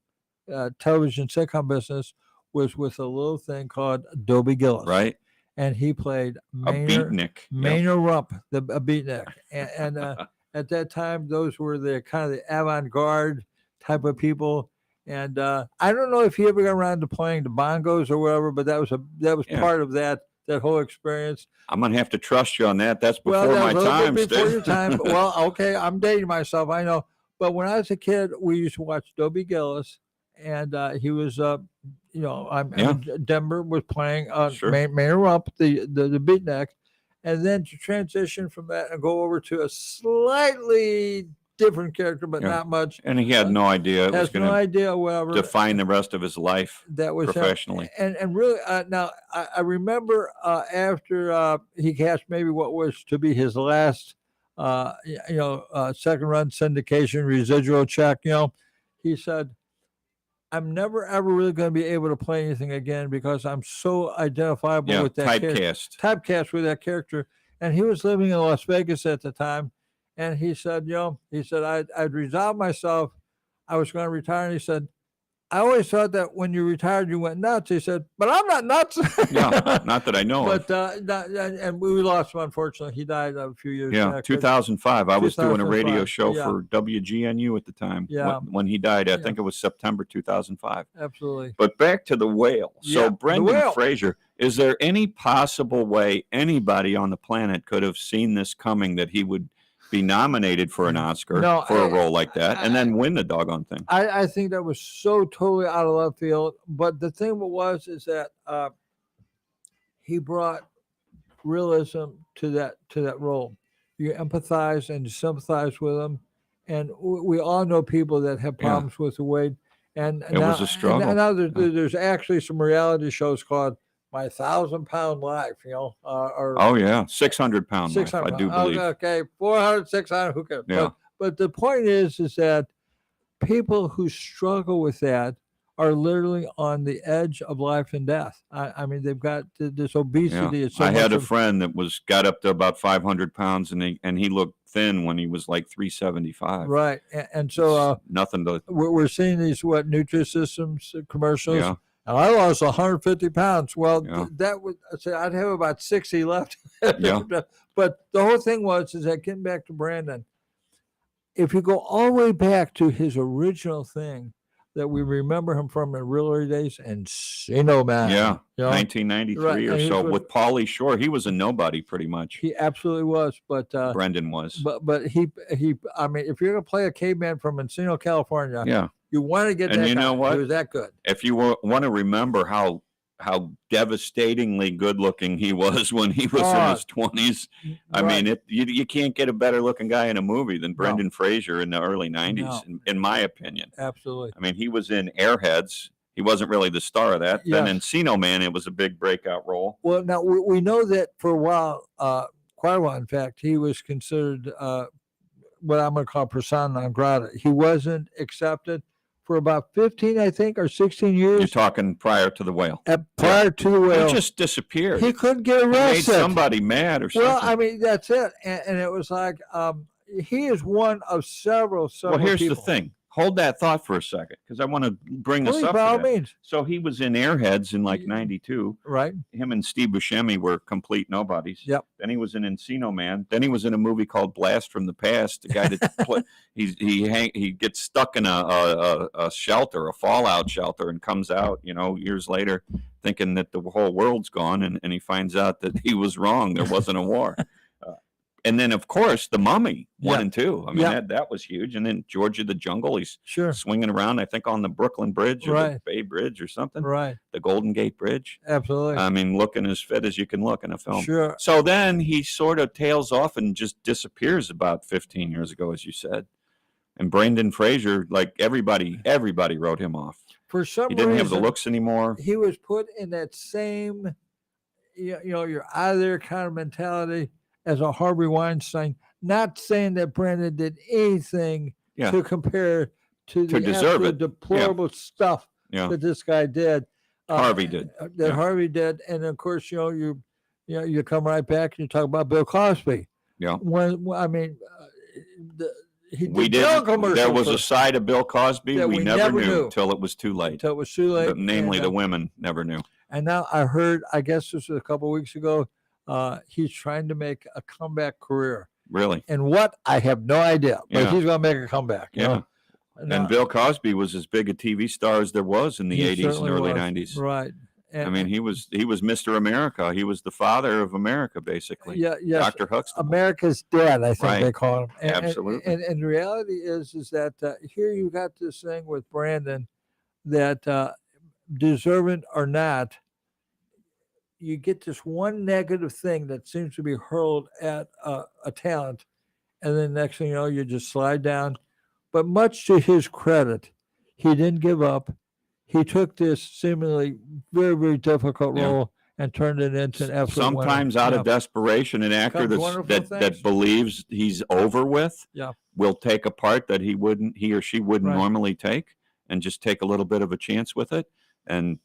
the television sitcom business was with a little thing called Dobie Gillis. Right? And he played A beatnik. Maynard Rump, a beatnik. And at that time, those were the kind of the avant-garde type of people. And I don't know if he ever got around to playing the bongos or whatever, but that was part of that whole experience. I'm gonna have to trust you on that. That's before Well, that my was a little time. bit before Steve. your time. But, well, okay, I'm dating myself, I know. But when I was a kid, we used to watch Dobie Gillis, and he was, Denver was playing Sure. Maynard Rump, the beatnik, and then to transition from that and go over to a slightly different character, but Yeah. not much. And he had no idea it was Has going no to idea, whatever. define the rest of his life That was professionally. and really now I remember after he cashed maybe what was to be his last second run syndication residual check, he said, I'm never ever really going to be able to play anything again because I'm so identifiable Yeah, with that typecast with that character. And he was living in Las Vegas at the time, and he said, I'd resolved myself. I was going to retire, and he said, I always thought that when you retired, you went nuts. He said, but I'm not nuts. Yeah, not that I know of. But and we lost him, unfortunately. He died a few years Yeah, back. 2005. I was doing a radio 2005, show yeah. for WGNU at the time. Yeah. When he died, I Yeah. think it was September 2005. Absolutely. But back to The Whale. Yeah, So The Brendan Whale. Fraser, is there any possible way anybody on the planet could have seen this coming, that he would be nominated for an Oscar No, for a role like that and then win the doggone thing? I think that was so totally out of left field. But the thing is that he brought realism to that role. You empathize and you sympathize with him, and we all know people that have Yeah. problems with the weight. And It was a struggle. And now there's actually some reality shows called My 1,000-Pound Life. Or Oh, yeah. 600 pound life, 600 I do pounds. believe. Okay, 400, 600, who cares? Yeah. But the point is that people who struggle with that are literally on the edge of life and death. I mean, they've got this obesity. Yeah. It's so I had much a friend that got up to about 500 pounds, and he looked thin when he was like 375. right. And so It's nothing to. we're seeing these Nutrisystems commercials. Yeah. And I lost 150 pounds. Well, Yeah. that would say I'd have about 60 left. Yeah. But the whole thing is that getting back to Brandon, if you go all the way back to his original thing that we remember him from in real early days, Encino Man. Yeah. you know, 1993 Right, or and he so was- with Pauly Shore. He was a nobody pretty much. he absolutely was. But Brendan was. but he I mean, if you're gonna play a caveman from Encino, California, Yeah. you want to get And that you know guy. what? He was that good. If you want to remember how how devastatingly good looking he was when he was in his 20s. I mean, you can't get a better looking guy in a movie than Brendan Fraser in the early 90s, in my opinion. Absolutely. I mean, he was in Airheads. He wasn't really the star of that. Then Encino Man, it was a big breakout role. Well, now we know that for a while, quite a while, in fact, he was considered what I'm going to call persona non grata. He wasn't accepted for about 15, I think, or 16 years. You're talking prior to The Whale. Prior to The Whale. He just disappeared. He couldn't get He made arrested. somebody mad or something. Well, I mean, that's it. And it was like, he is one of several Well, here's people. the thing. Hold that thought for a second, because I want to bring this Please, up. by all to that. means. So he was in Airheads in like 92. Right. Him and Steve Buscemi were complete nobodies. Yep. Then he was in Encino Man. Then he was in a movie called Blast from the Past. The guy that he gets stuck in a shelter, a fallout shelter, and comes out, years later, thinking that the whole world's gone, and he finds out that he was wrong. There wasn't a war. And then, of course, The Mummy 1 and 2. I mean, that was huge. And then George of the Jungle, he's swinging around, I think, on the Brooklyn Bridge or the Bay Bridge or something. Right. The Golden Gate Bridge. Absolutely. I mean, looking as fit as you can look in a film. Sure. So then he sort of tails off and just disappears about 15 years ago, as you said. And Brendan Fraser, like everybody wrote him off. For some reason, he didn't have the looks anymore. He was put in that same, you're out of there kind of mentality as a Harvey Weinstein. Not saying that Brendan did anything to compare to the deserve it. deplorable stuff that this guy did. Harvey did. Harvey did, and of course, you come right back and you talk about Bill Cosby. Yeah. He did there was a side of Bill Cosby that we never knew until it was too late. Until it was too late. Namely, the women never knew. And now I heard, I guess this was a couple of weeks ago, he's trying to make a comeback career. Really? And what? I have no idea. But he's going to make a comeback. You know? And Bill Cosby was as big a TV star as there was in the 80s and early 90s. Right. And, I mean, he was Mr. America. He was the father of America, basically. Yeah, yes. Dr. Huxtable. America's dad, I think they call him. And, Absolutely. And the reality is that here you got this thing with Brandon that deserving or not, you get this one negative thing that seems to be hurled at a talent, and then next thing you know, you just slide down. But much to his credit, he didn't give up. He took this seemingly very, very difficult role and turned it into an absolute winner. Sometimes out of desperation, an actor that believes he's over with will take a part that he or she wouldn't normally take, and just take a little bit of a chance with it, and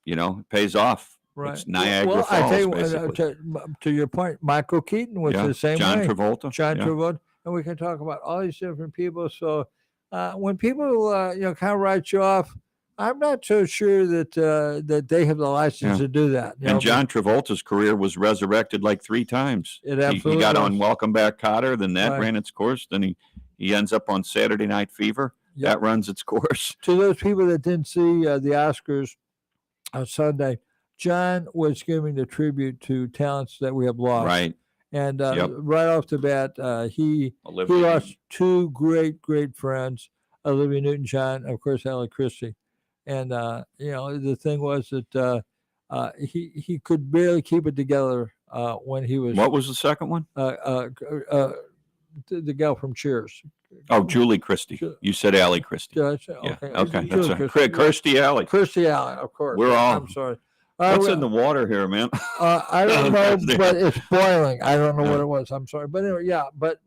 it pays off. Right. It's Niagara Falls, I tell you, basically. to your point, Michael Keaton was the same John way. Travolta. John Travolta. And we can talk about all these different people. So when people, kind of write you off, I'm not so sure that they have the license to do that. And John Travolta's career was resurrected like 3 times. It absolutely he got was. on Welcome Back, Kotter. Then that ran its course. Then he ends up on Saturday Night Fever. Yep. That runs its course. To those people that didn't see the Oscars on Sunday, John was giving the tribute to talents that we have lost. Right. And right off the bat, he lost 2 great friends, Olivia Newton-John, and of course, Ellie Christie. And, the thing was that he could barely keep it together when he was. What was the second one? The gal from Cheers. Oh, Julie Christie. You said Allie Christie. Okay. Okay. That's right. Kirstie Alley. Kirstie Alley, of course. I'm sorry. What's in the water here, man? I don't know, but it's boiling. I don't know what it was. I'm sorry. But anyway, but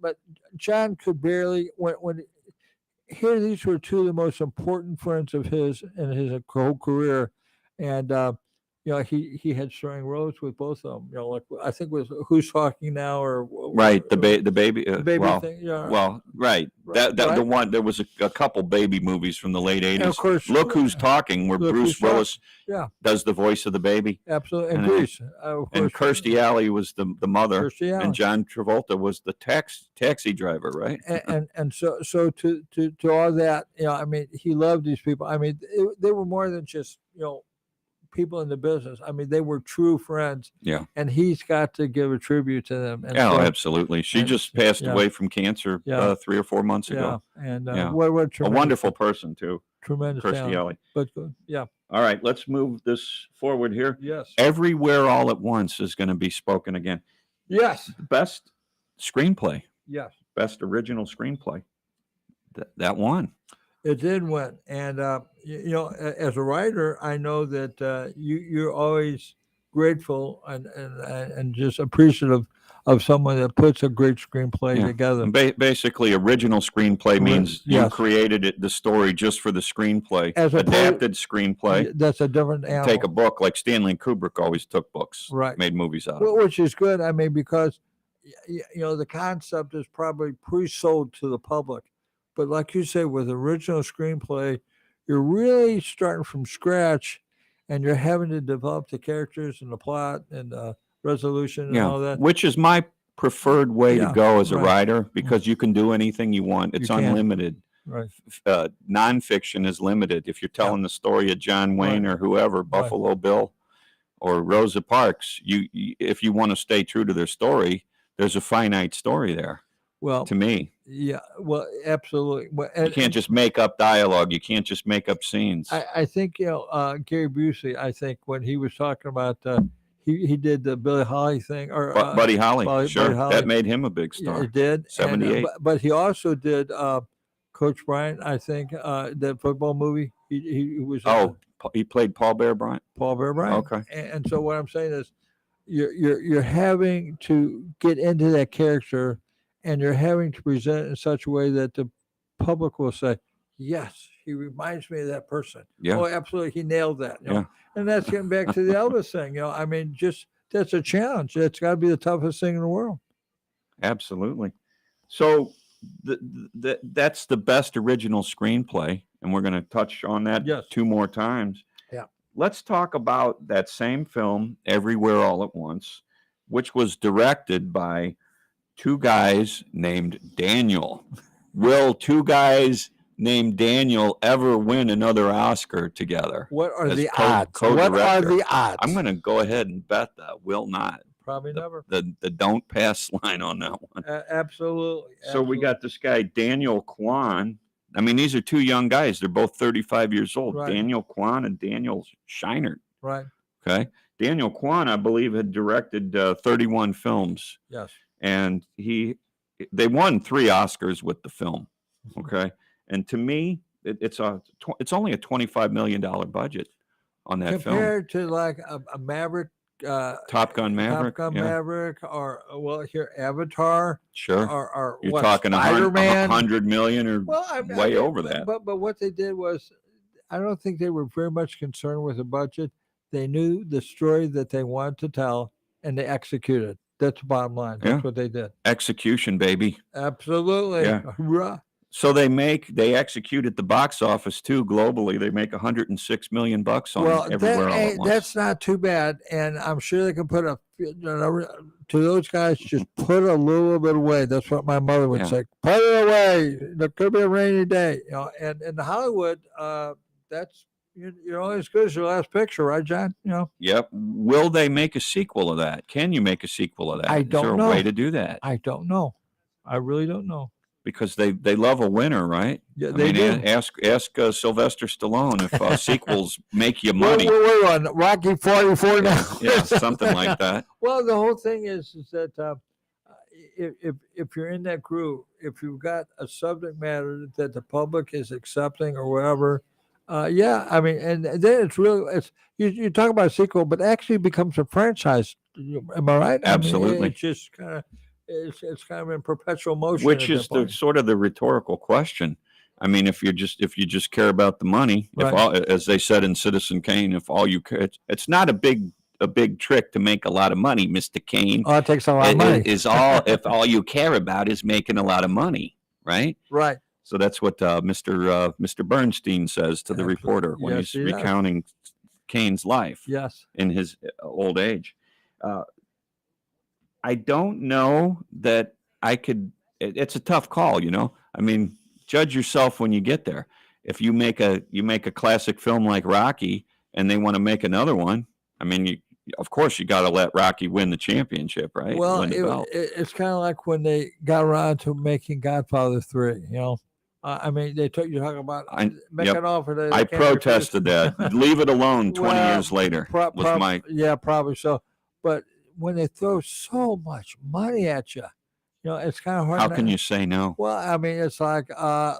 John could barely, when here, these were 2 of the most important friends of his in his whole career. And, he had starring roles with both of them. Like I think it was Who's Talking Now or the baby the baby thing. Right. The one, there was a couple baby movies from the late 80s. And of course, Look Who's Talking, where Bruce Willis does the voice of the baby. Absolutely. And Grease. And Kirstie Alley was the mother. Kirstie Alley. And John Travolta was the taxi driver, right? And so to all that, he loved these people. I mean, they were more than just, people in the business. I mean, they were true friends. Yeah. And he's got to give a tribute to them. And Yeah, so- absolutely. She and- just passed yeah. away from cancer Yeah. 3 or 4 months Yeah. ago. And Yeah. what A tremendous, wonderful person too, tremendous Kirstie talent. Alley. But good. Yeah. All right, let's move this forward here. Yes. Everywhere All at Once is going to be spoken again. Yes. Best screenplay, Yes. best original screenplay. That one. It did win, and you know, as a writer, I know that you're always grateful and just appreciative of someone that puts a great screenplay Yeah. together. Basically, original screenplay means you yes. created the story just for the screenplay. As opposed- Adapted screenplay. That's a different animal. Take a book like Stanley Kubrick always took books, Right. made movies out of it. Which is good. I mean, because you know the concept is probably pre-sold to the public, but like you say, with original screenplay, you're really starting from scratch, and you're having to develop the characters and the plot and resolution and all that. Which is my preferred way Yeah, to go as a right. writer because you can do anything you want. It's can. unlimited. Right. Nonfiction is limited. If you're telling the story of John Wayne or whoever, Buffalo Bill or Rosa Parks, if you want to stay true to their story, there's a finite story there. Well, To me, yeah. Well, absolutely. Well, you can't just make up dialogue. You can't just make up scenes. I think, you know, Gary Busey, I think when he was talking about, he did the Billie Holiday thing or Buddy Holly, Buddy sure, Holly. that made him a big Yeah, star. it did. And, 78. but he also did Coach Bryant, I think, that football movie. He was He played Paul Bear Bryant. Paul Bear Bryant. Okay. And so what I'm saying is you're having to get into that character and you're having to present it in such a way that the public will say, yes, he reminds me of that person. Yeah. Oh, absolutely. He nailed that. You know? Yeah. And that's getting back to the Elvis thing. You know, I mean, just that's a challenge. That's got to be the toughest thing in the world. Absolutely. So that's the best original screenplay, and we're going to touch on that Yes. 2 more times. Yeah. Let's talk about that same film, Everywhere All at Once, which was directed by 2 guys named Daniel. Will 2 guys named Daniel ever win another Oscar together? What are as the odds? What are co-director? the odds? I'm going to go ahead and bet that will not. Probably never. The don't pass line on that one. Absolutely. So we got this guy, Daniel Kwan. I mean, these are 2 young guys. They're both 35 years old. Right. Daniel Kwan and Daniel Scheinert. Right. Okay. Daniel Kwan, I believe, had directed 31 films. Yes. And they won 3 Oscars with the film. Okay. And to me, it's only a $25 million budget on that film. Compared to like a Maverick. Top Gun Maverick. Top Gun yeah, Maverick, or well, here Avatar, sure. or You're what, talking Spider-Man. 100 million or Well, way over that. But what they did was, I don't think they were very much concerned with the budget. They knew the story that they wanted to tell, and they executed. That's the bottom line. That's Yeah. what they did. Execution, baby. Absolutely. Yeah. Hoorah. So they execute at the box office too globally. They make $106 million on Well, Everywhere All at Once. that's not too bad, and I'm sure they can put to those guys. Just put a little bit away. That's what my mother would Yeah. say. Put it away. There could be a rainy day, you know. And in Hollywood, that's you're only as good as your last picture, right, John? You know. Yep. Will they make a sequel of that? Can you make a sequel of that? I Is there don't a know. way to do that? I don't know. I really don't know. Because they love a winner, right? Yeah, I they mean, do. ask Sylvester Stallone if sequels make you We're, money. we're on Rocky 44 now. Yeah, something like that. Well, the whole thing is that if you're in that group, if you've got a subject matter that the public is accepting or whatever, yeah, I mean, and then you talk about a sequel, but actually becomes a franchise. Am I right? Absolutely. I mean, it's just kind of it's kind of in perpetual motion. Which at is that point. sort of the rhetorical question. I mean, if you just care about the money, Right. if all, as they said in Citizen Kane, if all you care, it's not a big trick to make a lot of money, Mr. Kane. Oh, it takes a lot of money. Is all if all you care about is making a lot of money, right? Right. So that's what Mr. Bernstein says to the Absolutely. reporter when Yes, he's he does. recounting Kane's life Yes. in his old age. I don't know that I could. It's a tough call, you know. I mean, judge yourself when you get there. If you make a classic film like Rocky, and they want to make another one, I mean, of course, you got to let Rocky win the championship, right? Well, Win the belt. it's kind of like when they got around to making Godfather 3. I mean, you're talking about making an offer. They I can't refuse. protested that. Leave it alone. 20 Well, years later was my. Yeah, probably so. But when they throw so much money at you, it's kind of hard. How can you say no? Well, I mean, it's like,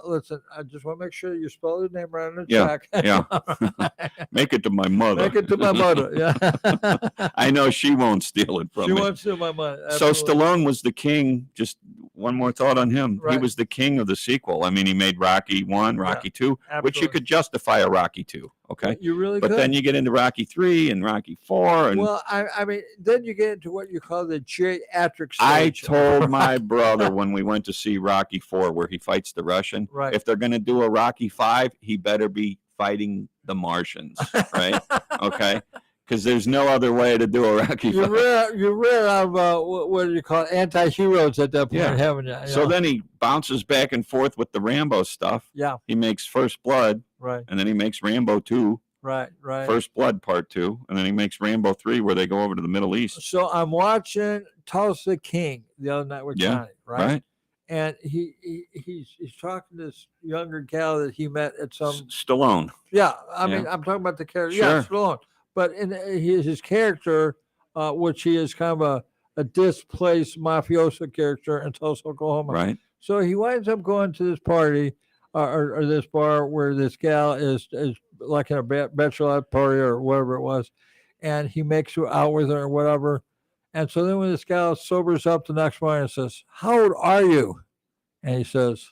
listen, I just want to make sure you spell the name right on the Yeah, check. yeah. Make it to my mother. Make it to my mother. Yeah. I know she won't steal it from She me. wants to my money. So Absolutely. Stallone was the king. Just one more thought on him. He Right. was the king of the sequel. I mean, he made Rocky 1, Rocky 2, which you absolutely. could justify a Rocky 2. Okay. You really But could. then you get into Rocky 3 and Rocky 4. And Well, I mean, then you get into what you call the geriatric stage. I told my brother when we went to see Rocky 4, where he fights the Russian, Right. if they're going to do a Rocky 5, he better be fighting the Martians, right? Okay. Because there's no other way to do a Rocky 5. You ran out of what do you call it? Anti-heroes at that point, Yeah. haven't you? So then he bounces back and forth with the Rambo stuff. Yeah. He makes First Blood, Right. and then he makes Rambo 2, Right. First Blood Part 2, and then he makes Rambo 3, where they go over to the Middle East. So I'm watching Tulsa King the other night with Yeah, Johnny, right? Right? And he's talking to this younger gal that he met at some. Stallone. Yeah, I mean, Yeah. I'm talking about the character. Yeah, Sure. Stallone. But in his character, which he is kind of a displaced mafioso character in Tulsa, Oklahoma. Right? So he winds up going to this party or this bar where this gal is like in a bachelorette party or whatever it was, and he makes her out with her or whatever. And so then when this gal sobers up the next morning and says, "How old are you?" And he says,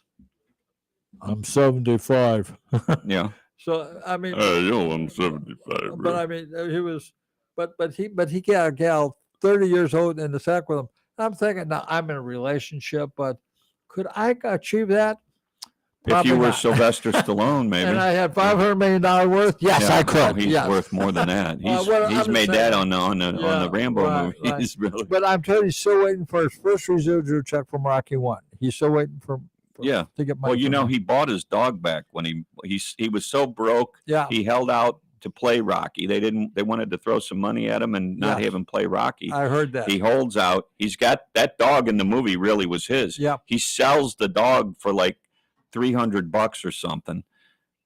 "I'm 75." Yeah. So I mean, I'm 75. but I mean, he was, but he got a gal 30 years old in the sack with him. I'm thinking, now I'm in a relationship, but could I achieve that? If you Probably were not. Sylvester Stallone, maybe. And I had $500 million worth. Yes, Yeah, I no, could. he's yes. worth more than that. He's, well, he's I'm made just that saying. on the Yeah, Rambo right, movie. right. He's really. But I'm telling you, he's still waiting for his first residual check from Rocky 1. He's still waiting for Yeah. to get money. Well, you from know, him. he bought his dog back when he was so broke. Yeah. He held out to play Rocky. They wanted to throw some money at him and not Yes. have him play Rocky. I heard that. He holds out. He's got that dog in the movie really was his. Yeah. He sells the dog for like $300 or something.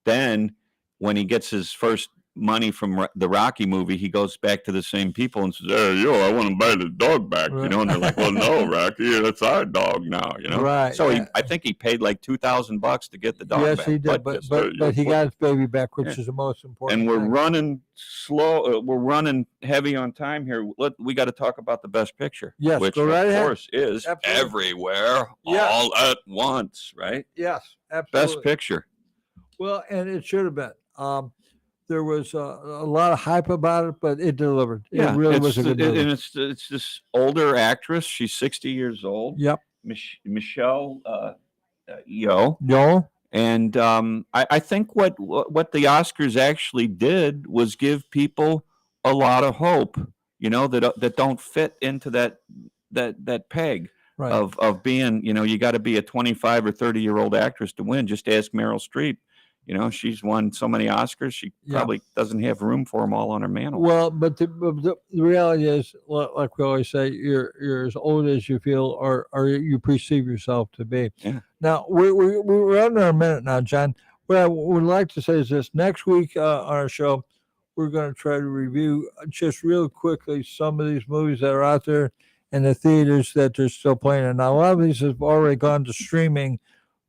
Then when he gets his first money from the Rocky movie, he goes back to the same people and says, "Hey, I want to buy the dog back." Right. You know, and they're like, "Well, no, Rocky, that's our dog now." You know, Right, So yeah. I think he paid like $2,000 to get the dog Yes, back. he did. But he got his baby back, which is the most important. And we're thing. running slow. We're running heavy on time here. We got to talk about the best picture. Yes, which go right of ahead. course is Absolutely. Everywhere, Yeah. all at once. Right. Yes, absolutely. Best picture. Well, and it should have been. There was a lot of hype about it, but it delivered. It really was a good movie. And it's this older actress. She's 60 years old. Yep. Michelle Yeoh. No. And I think what the Oscars actually did was give people a lot of hope, that don't fit into that peg Right. of being, you got to be a 25 or 30-year-old actress to win. Just ask Meryl Streep. She's won so many Oscars, she Yeah. probably doesn't have room for them all on her mantle. Well, but the reality is, like we always say, you're as old as you feel or you perceive yourself to be. Yeah. Now, we're under a minute now, John. What I would like to say is this. Next week on our show, we're going to try to review just real quickly some of these movies that are out there in the theaters that they're still playing. And now a lot of these have already gone to streaming,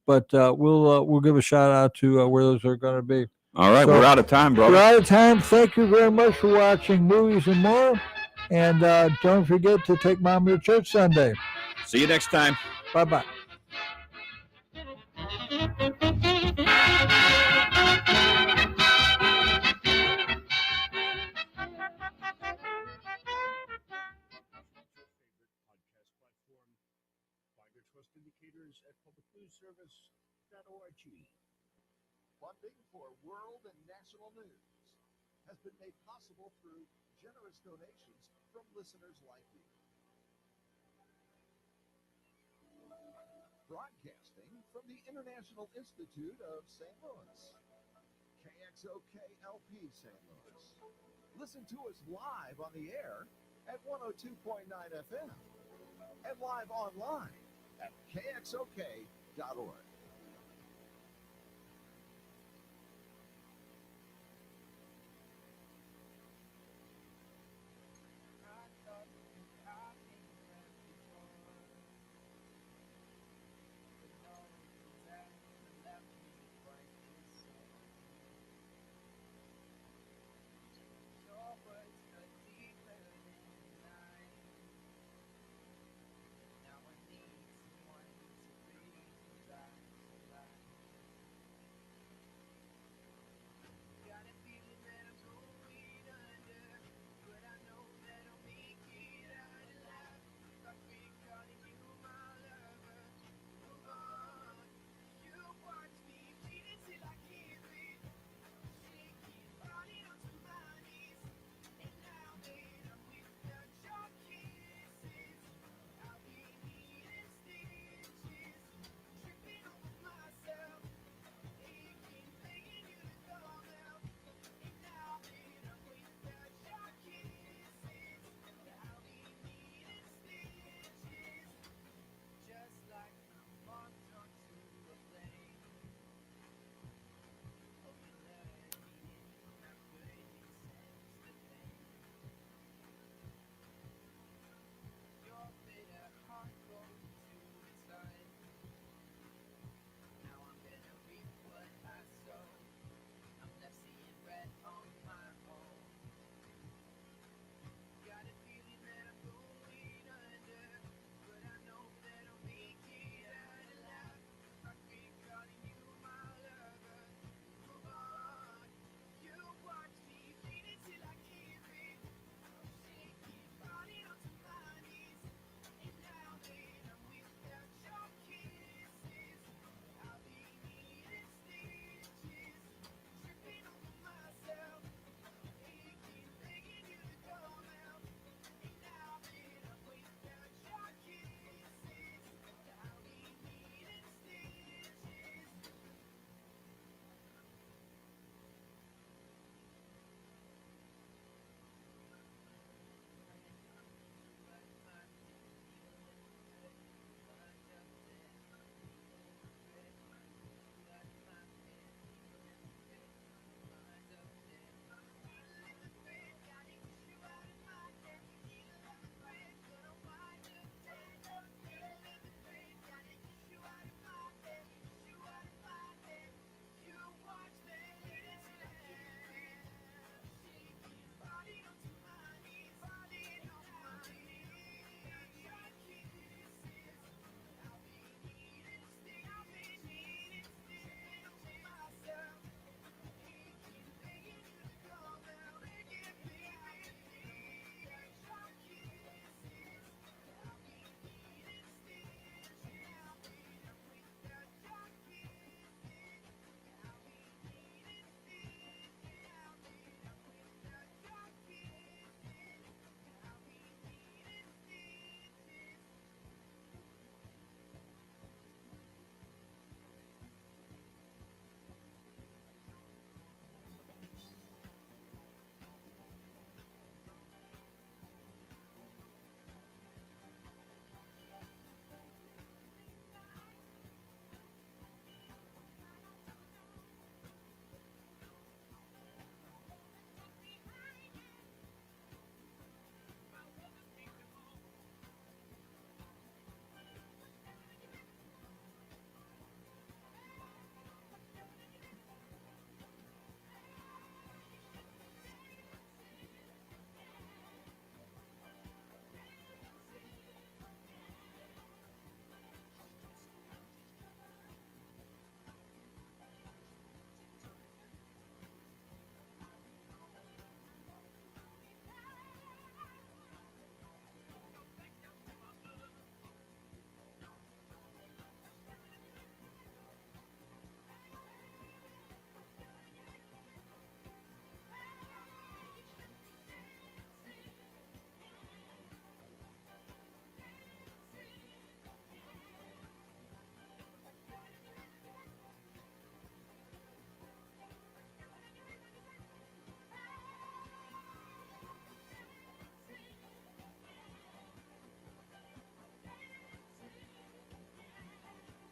but we'll give a shout out to where those are going to be. All right, So, we're out of time, brother. We're out of time. Thank you very much for watching Movies and More. And don't forget to take Mom to church Sunday. See you next time. Bye-bye. Funding for world and national news has been made possible through generous donations from listeners like you. Broadcasting from the International Institute of St. Louis. KXOK-LP St. Louis. Listen to us live on the air at 102.9 FM and live online at kxok.org.